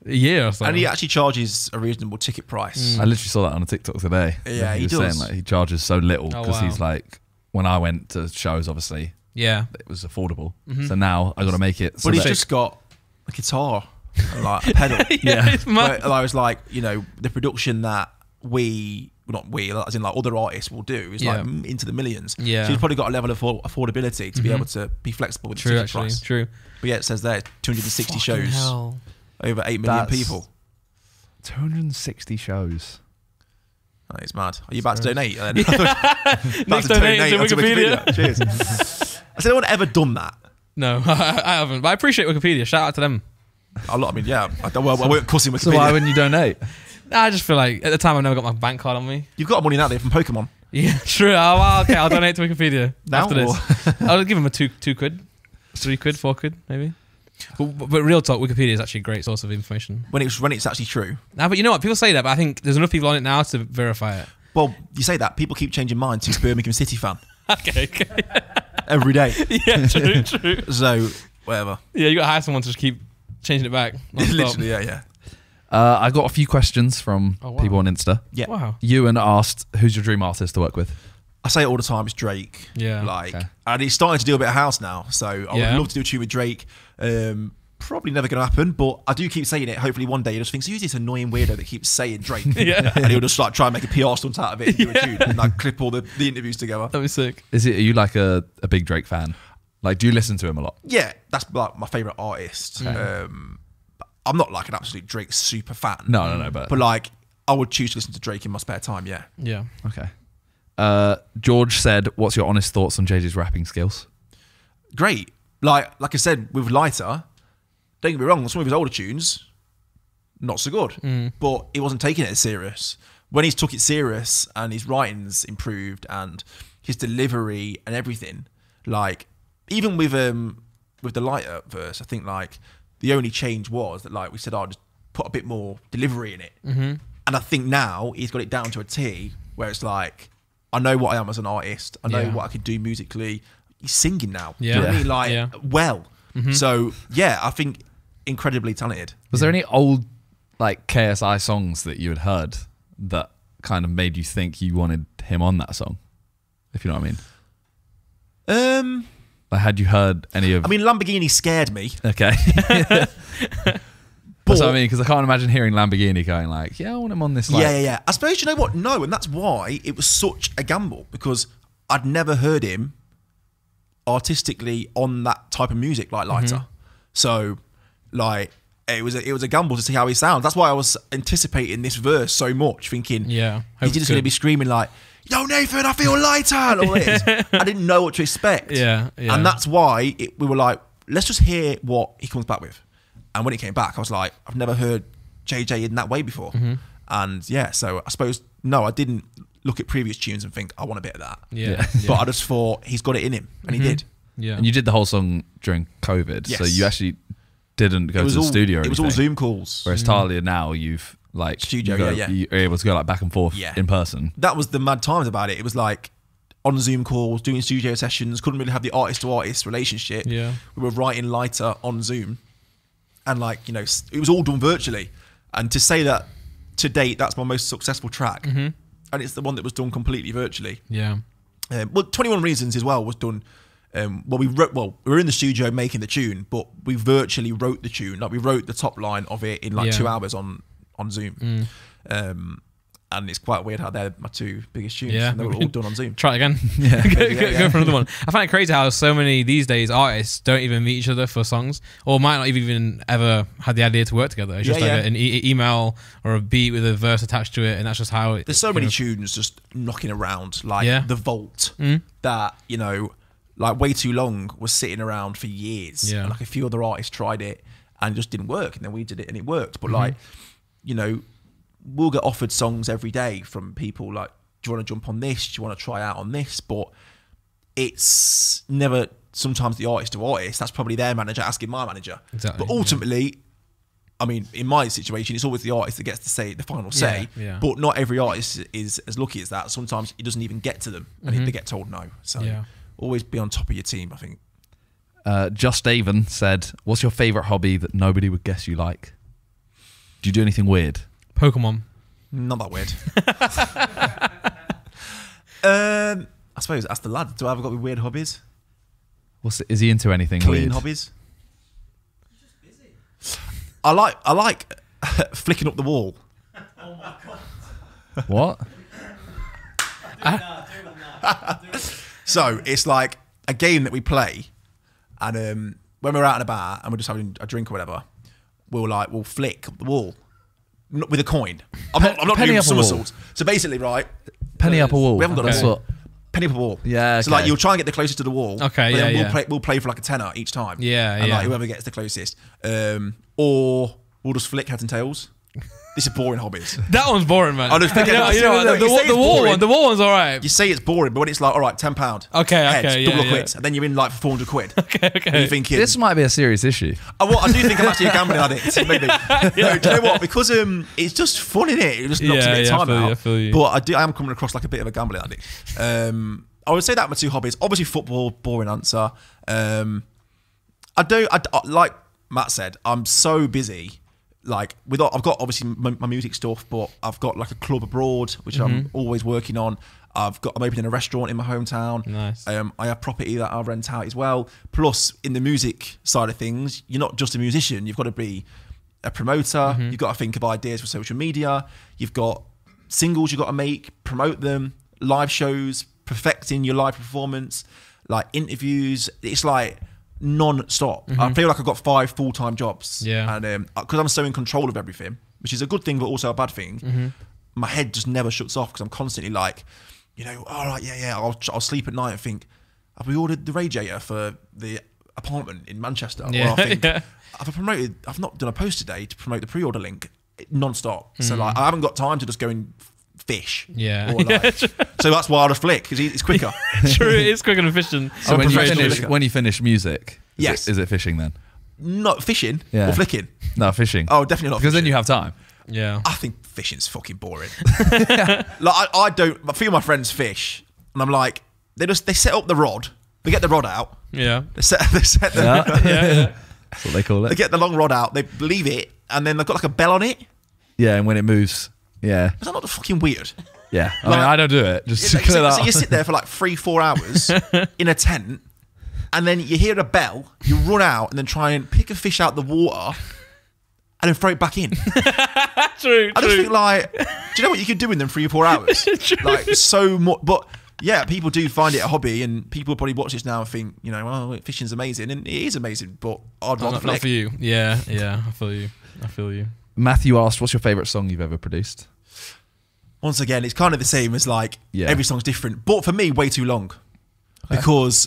a year or so. And he actually charges a reasonable ticket price. I literally saw that on a TikTok today. Yeah, he was does. saying like he charges so little because wow. he's like, when I went to shows, obviously, Yeah. it was affordable. So now I got to make it. So But he's that- just got a guitar, and like a pedal. Yeah, it's mad. Where I was like, you know, the production that as in like other artists will do is like into the millions. Yeah. So he's probably got a level of affordability to be able to be flexible with the True, ticket actually. price. True. But yeah, it says there 260 shows, Hell. over 8 million That's- people. 260 shows. That is mad. Are you about to donate? About Next to donate to onto Wikipedia. Cheers. Has anyone ever done that? No, I haven't. But I appreciate Wikipedia. Shout out to them. I mean, yeah. I won't cuss in Wikipedia. So why wouldn't you donate? Nah, I just feel like at the time I've never got my bank card on me. You've got money now there from Pokemon. Yeah, true. Oh, well, okay, I'll donate to Wikipedia Now after this. I'll give them a 2 quid, 3 quid, 4 quid, maybe. But real talk, Wikipedia is actually a great source of information. When it's actually true. Nah, but you know what? People say that, but I think there's enough people on it now to verify it. Well, you say that. People keep changing minds to Birmingham City fan. Okay. Every day. Yeah, true. So, whatever. Yeah, you got to hire someone to just keep changing it back. Literally, yeah. I got a few questions from people on Insta. Yeah. Wow. Ewan asked, who's your dream artist to work with? I say it all the time, it's Drake. Yeah. And he's starting to do a bit of house now. So I would love to do a tune with Drake. Probably never going to happen, but I do keep saying it. Hopefully one day you just think, who's this annoying weirdo that keeps saying Drake? Yeah. And he'll just like try and make a PR stunt out of it and do a tune and like clip all the interviews together. That'd be sick. Are you like a big Drake fan? Like, do you listen to him a lot? Yeah, that's like my favourite artist. Okay. I'm not like an absolute Drake super fan. No, but like I would choose to listen to Drake in my spare time, yeah. Yeah. Okay. George said, what's your honest thoughts on JJ's rapping skills? Great. Like I said, with Lighter, don't get me wrong, some of his older tunes, not so good. But he wasn't taking it as serious. When he's took it serious and his writing's improved and his delivery and everything, like even with the Lighter verse, I think like the only change was that like we said, I'll just put a bit more delivery in it. And I think now he's got it down to a T where it's like, I know what I am as an artist. I know what I can do musically. He's singing now. Yeah. Do you know what I mean? Like, well. So, yeah, I think incredibly talented. Was there any old like KSI songs that you had heard that kind of made you think you wanted him on that song? If you know what I mean. Like, had you heard any of... I mean, Lamborghini scared me. Okay. That's what I mean, because I can't imagine hearing Lamborghini going like, yeah, I want him on this. Like... Yeah. I suppose, you know what? No, and that's why it was such a gamble, because I'd never heard him artistically on that type of music like Lighter. So, like, it was a gamble to see how he sounds. That's why I was anticipating this verse so much, thinking, he's just going to be screaming like, yo, Nathan, I feel lighter, and all this. I didn't know what to expect. Yeah. And that's why we were like, let's just hear what he comes back with. And when he came back, I was like, I've never heard JJ in that way before. And yeah, so I suppose, no, I didn't look at previous tunes and think, I want a bit of that. Yeah. But I just thought, he's got it in him. And he did. Yeah. And you did the whole song during COVID. Yes. So you actually didn't go to the studio or anything. It was all Zoom calls. Whereas Talia now, you've like... Studio, You're able to go like back and forth in person. That was the mad times about it. It was like on Zoom calls, doing studio sessions, couldn't really have the artist-to-artist relationship. Yeah. We were writing Lighter on Zoom. And like, you know, it was all done virtually. And to say that to date, that's my most successful track. And it's the one that was done completely virtually. Yeah. Well, 21 Reasons as well was done. We were in the studio making the tune, but we virtually wrote the tune. Like we wrote the top line of it in like 2 hours on Zoom. And it's quite weird how they're my two biggest tunes. Yeah. And they were all done on Zoom. Try it again. Go for another one. I find it crazy how so many these days artists don't even meet each other for songs, or might not even ever had the idea to work together. It's just like an email or a beat with a verse attached to it, and that's just how it... There's so many tunes just knocking around, like The Vault, that, you know, like Way Too Long was sitting around for years. Yeah. And like a few other artists tried it and just didn't work, and then we did it and it worked. But like, you know, we'll get offered songs every day from people like, do you want to jump on this? Do you want to try out on this? But it's never sometimes the artist to artist. That's probably their manager asking my manager. Exactly, but ultimately, I mean, in my situation, it's always the artist that gets to say the final say. Yeah. But not every artist is as lucky as that. Sometimes it doesn't even get to them and they get told no. So always be on top of your team, I think. Just Avon said, what's your favourite hobby that nobody would guess you like? Do you do anything weird? Pokemon. Not that weird. I suppose that's the lad. Do I ever got weird hobbies? Is he into anything Clean weird? hobbies? He's just busy. I like flicking up the wall. Oh my god. What? So it's like a game that we play, and when we're out and about and we're just having a drink or whatever, we'll flick up the wall. With a coin. I'm not Penny doing up a wall. somersaults. So basically, right. Penny up a wall. We haven't got That's a wall. what penny per ball. Yeah. So like you'll try and get the closest to the wall. Okay. But then Yeah. we'll play for like a tenner each time. Yeah. And Yeah. like whoever gets the closest, or we'll just flick heads and tails. This is boring hobbies. That one's boring, man. I just think you know, you say the it's wall boring. one. The wall one's all right. You say it's boring, but when it's like, all right, £10. Okay, heads, okay, double yeah, or quits, and then you're in like for £400. Okay. And you're thinking, This might be a serious issue. I do think I'm actually a gambling addict, maybe. No, do you know what? Because it's just fun, innit? It just knocks a bit of time out. I feel you. But I am coming across like a bit of a gambling addict. I would say that my two hobbies. Obviously, football, boring answer. I like Matt said, I'm so busy. Like I've got obviously my music stuff, but I've got like a club abroad, which I'm always working on. I'm opening a restaurant in my hometown. Nice. I have property that I rent out as well. Plus, in the music side of things, you're not just a musician. You've got to be a promoter. You've got to think of ideas for social media. You've got singles you've got to make, promote them, live shows, perfecting your live performance, like interviews. It's like non-stop. I feel like I've got 5 full-time jobs. Yeah. And because I'm so in control of everything, which is a good thing but also a bad thing, my head just never shuts off because I'm constantly like, all right, yeah, I'll sleep at night and think, have we ordered the radiator for the apartment in Manchester? Yeah. Or I think, I've not done a post today to promote the pre-order link non-stop. So like I haven't got time to just go and fish. Yeah. Or like, so that's why I just flick, because it's quicker. True, it is quick and efficient. So professional when you finish music, Yes. is it fishing then? Not fishing Yeah. or flicking. No, fishing. Oh, definitely not Because then fishing. you have time. Yeah. I think fishing's fucking boring. Like I don't. A few of my friends fish, and I'm like, they set up the rod, they get the rod out, Yeah. they set the, Yeah. That's what they call they it. get the long rod out, they leave it, and then they've got like a bell on it. Yeah, and when it moves, yeah. Is that not fucking weird? Yeah. I mean, I don't do it. Just to Like, clear that so you up. sit there for like 3-4 hours in a tent, and then you hear a bell, you run out, and then try and pick a fish out the water, and then throw it back in. True. I just think like, do you know what you could do in them 3 or 4 hours? Like so much, but yeah, people do find it a hobby, and people probably watch this now and think, well, fishing's amazing, and it is amazing, but I'd rather Not flick. for you. Yeah. I feel you. Matthew asked, what's your favourite song you've ever produced? Once again, it's kind of the same as like every song's different, but for me, way too long, because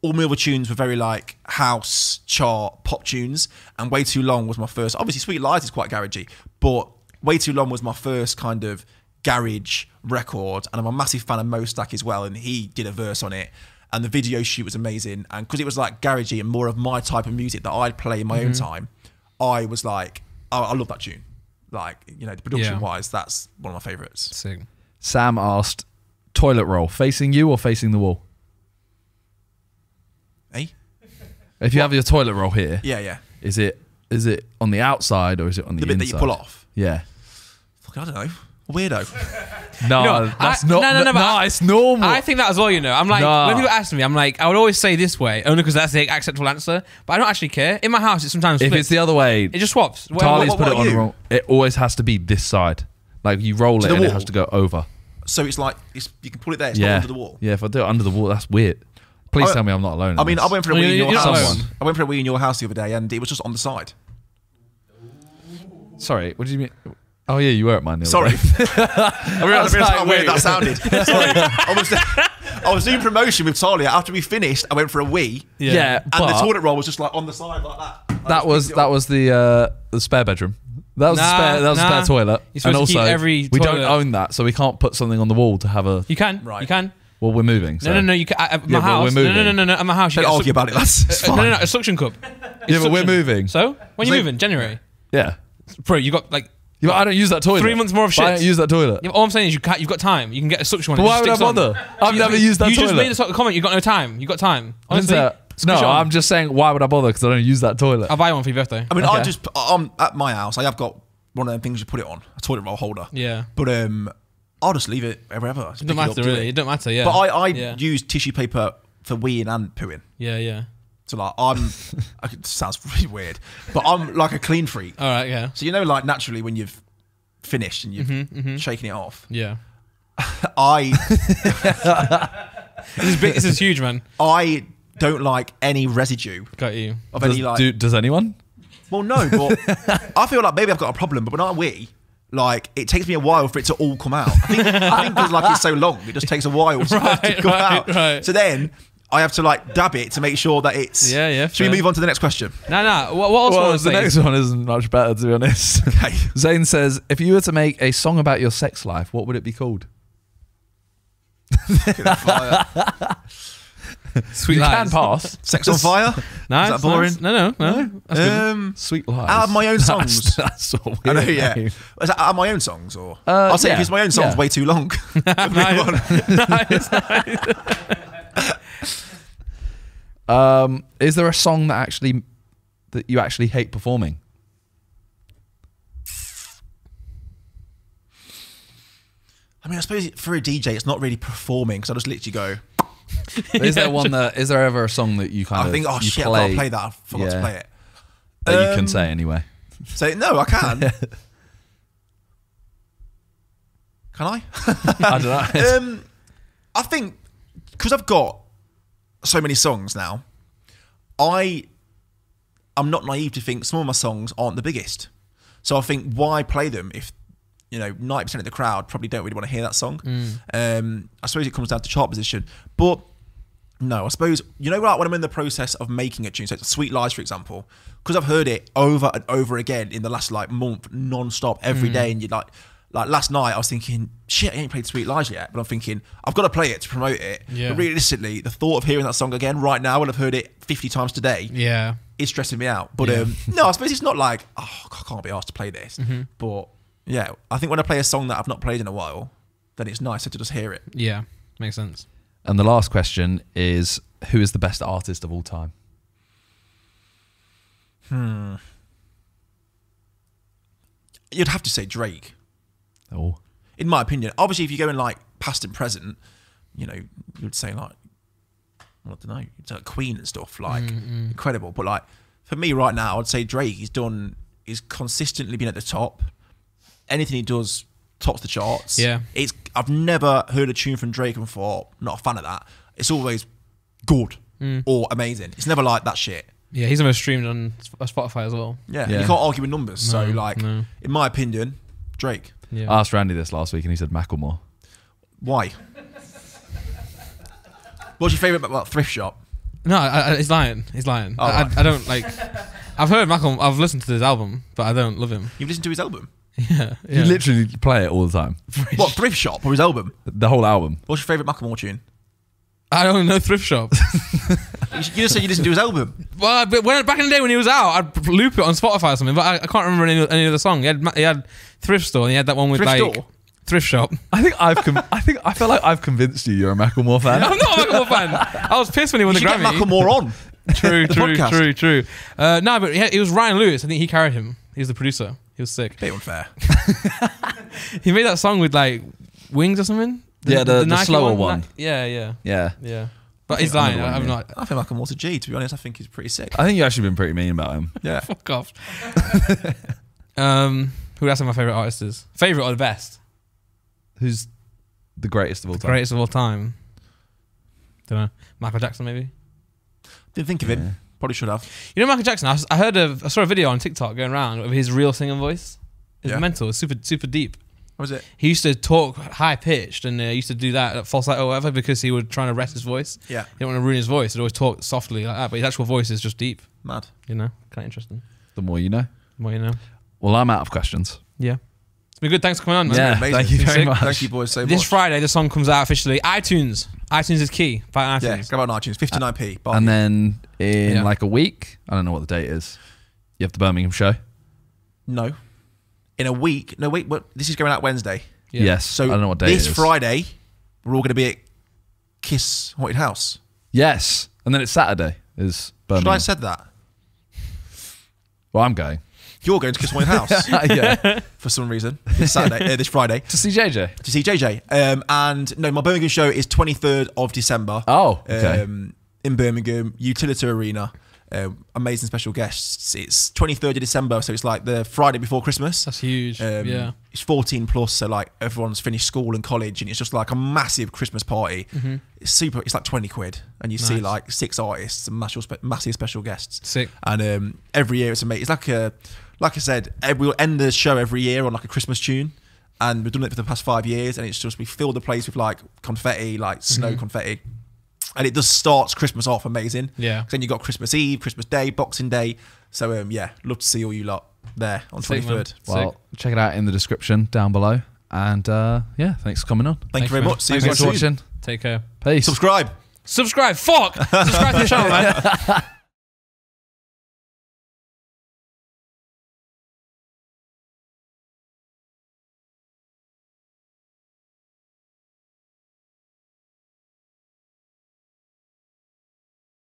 all my other tunes were very like house, chart, pop tunes, and Way Too Long was my first. Obviously, Sweet Lies is quite garagey, but Way Too Long was my first kind of garage record, and I'm a massive fan of Mo Stack as well, and he did a verse on it, and the video shoot was amazing, and because it was like garagey and more of my type of music that I'd play in my own time, I was like, I love that tune. Like, the production wise, that's one of my favourites. Sick. Sam asked, toilet roll, facing you or facing the wall? Eh? If you have your toilet roll here, Yeah. is it on the outside or is it on the The bit inside? that you pull off. Yeah. Fuck, I don't know. Weirdo. No, that's not. No, it's normal. I think that as well, I'm like, when people ask me, I'm like, I would always say this way, only because that's the acceptable answer, but I don't actually care. In my house, it sometimes if flips. it's the other way, It just swaps. Talia's what put it are on the you? wrong. It always has to be this side. Like you roll To it the and it wall? has to go over. So it's like, you can pull it there, it's Yeah. not under the wall. Yeah, if I do it under the wall, that's weird. Please tell me I'm not alone. I mean, I went for a wee in you're your not house. alone. I went for a wee in your house the other day, and it was just on the side. Sorry, what do you mean? Oh yeah, you were at mine. The Sorry. other day. I realised how weird that sounded. Sorry. I was doing promotion with Talia. After we finished, I went for a wee. Yeah, And but the toilet roll was just like on the side like that. I that just was picked it up. the spare bedroom. That was Nah, the spare toilet. You're supposed to keep every we don't toilet- own that, so we can't put something on the wall to have a. You can. Right. You can. Well, we're moving. So. No. You can. At my Yeah, but house. we're moving. No. At my house, you Don't get argue about it, lads. It's fine. No. A suction cup. Yeah, but we're moving. So when you So- moving? January. Yeah. Bro, you got like. Yeah, but I don't use that toilet. 3 months more of But I shit. don't use that toilet. Yeah, but all I'm saying is you've got time. You can get a suction one. But it why just would I sticks on. bother? I've never used that You toilet. just made a comment. You got no time. You got time. I didn't Honestly, say that. No, I'm just saying, why would I bother? Because I don't use that toilet. I'll buy one for your birthday. I mean, Okay. I'm at my house. I have got one of them things you put it on, a toilet roll holder. Yeah. But I'll just leave it wherever. It don't matter really. It don't matter. Yeah. But I Yeah. use tissue paper for weeing and pooing. Yeah. So like it sounds really weird, but I'm like a clean freak. All right. Yeah. So like naturally when you've finished and you've shaken it off, Yeah. This is big. This is huge, man. I don't like any residue Got you. of any like. Does anyone? Well, no, but I feel like maybe I've got a problem. But when I wee, like it takes me a while for it to all come out. I think because like it's so long, it just takes a while to come out. Right. So then I have to like dab it to make sure that it's. Yeah. Should we move on to the next question? No. What else? Well, the next one isn't much better, to be honest. Okay. Zane says, if you were to make a song about your sex life, what would it be called? Sweet You Lies. can pass. Sex on Fire? No, Is that boring? No. That's good. Sweet Lies. Out of my own songs. That's sort of I weird know, yeah. name. Is that out of my own songs or? I'll say because my own song's way too long. Is there a song that you actually hate performing? I mean, I suppose for a DJ, it's not really performing because I just literally go. Is there ever a song that you kind I of think, oh you shit, I've got to play that. I forgot to play it. That you can say anyway? Say no, I can. Can I? I don't know. I think because I've got so many songs now, I'm not naive to think some of my songs aren't the biggest. So I think why play them if 90% of the crowd probably don't really want to hear that song. I suppose it comes down to chart position, but no, I suppose like when I'm in the process of making a tune, so it's Sweet Lies for example, because I've heard it over and over again in the last like month non-stop every day, and you like last night I was thinking shit, I ain't played Sweet Lies yet, but I'm thinking I've got to play it to promote it. But realistically, the thought of hearing that song again right now when I've heard it 50 times today is stressing me out. But no, I suppose it's not like I can't be asked to play this, but yeah, I think when I play a song that I've not played in a while, then it's nicer to just hear it. Yeah, makes sense. And the last question is, who is the best artist of all time? You'd have to say Drake. Oh. In my opinion. Obviously, if you go in like past and present, you'd say like, I don't know, you'd say like Queen and stuff, like incredible. But like for me right now, I'd say Drake. He's consistently been at the top. Anything he does tops the charts. Yeah. I've never heard a tune from Drake and thought, not a fan of that. It's always good or amazing. It's never like that shit. Yeah, he's the most streamed on Spotify as well. Yeah. You can't argue with numbers. In my opinion, Drake. Yeah. I asked Randy this last week and he said Macklemore. Why? What's your favourite thrift shop? No, he's lying. He's lying. Oh, right. I don't like. I've heard Malcolm. I've listened to his album, but I don't love him. You've listened to his album? Yeah. You literally play it all the time. What, thrift shop or his album? The whole album. What's your favourite Macklemore tune? I don't know thrift shop. You just said you listened to his album. Well, but back in the day when he was out, I'd loop it on Spotify or something, but I can't remember any other song. He had Thrift Store, and he had that one with Thrift Shop. I feel like I've convinced you're a Macklemore fan. I'm not a Macklemore fan. I was pissed when he won the Grammy. Get Macklemore on. True. No, but it was Ryan Lewis. I think he carried him. He was the producer. He was sick. Bit unfair. He made that song with like Wings or something. The slower one. Yeah. But he's lying. I'm not. I think Macklemore's a G, to be honest. I think he's pretty sick. I think you've actually been pretty mean about him. Yeah. Fuck off. Who else are my favourite artists is? Favourite or the best? Who's the greatest of all time? Greatest of all time. Don't know. Michael Jackson, maybe? Didn't think of him. Probably should have. Michael Jackson, I saw a video on TikTok going around of his real singing voice. It's mental. It's super deep. What was it? He used to talk high pitched and he used to do that at falsetto or whatever because he was trying to rest his voice. Yeah. He didn't want to ruin his voice. He'd always talk softly like that, but his actual voice is just deep. Mad. Kind of interesting. The more you know. The more you know. Well, I'm out of questions. Yeah. It's been good. Thanks for coming on, man. Yeah, thank you very much. Thank you, boys, so much. This Friday, the song comes out officially. iTunes. iTunes is key. Find iTunes. Yeah, go on iTunes. 59p. And then in like a week, I don't know what the date is, you have the Birmingham show? No. In a week. No, wait. What? This is going out Wednesday. Yeah. Yes. So I don't know what day it is. This Friday, we're all going to be at Kiss Haunted House. Yes. And then it's Saturday is Birmingham. Should I have said that? Well, I'm going. You're going to Kiss Haunted House. Yeah. For some reason. This Saturday, this Friday. To see JJ. To see JJ. And no, my Birmingham show is 23rd of December. Oh, okay. In Birmingham, Utility Arena. amazing special guests. It's 23rd of December, so it's like the Friday before Christmas. That's huge. Yeah. It's 14 plus, so like everyone's finished school and college, and it's just like a massive Christmas party. It's super. It's like 20 quid, and you see like 6 artists and massive special guests. Sick. And every year it's amazing. It's like I said, we'll end the show every year on like a Christmas tune. And we've done it for the past 5 years, and it's just, we fill the place with like confetti, like snow confetti. And it just starts Christmas off amazing. Yeah. Then you got Christmas Eve, Christmas Day, Boxing Day. So yeah, love to see all you lot there on 23rd. Well, check it out in the description down below. And yeah, thanks for coming on. Thank you very much. See you Thanks guys for watching. Take care. Peace. Subscribe. Subscribe. Fuck. Subscribe to the channel, man.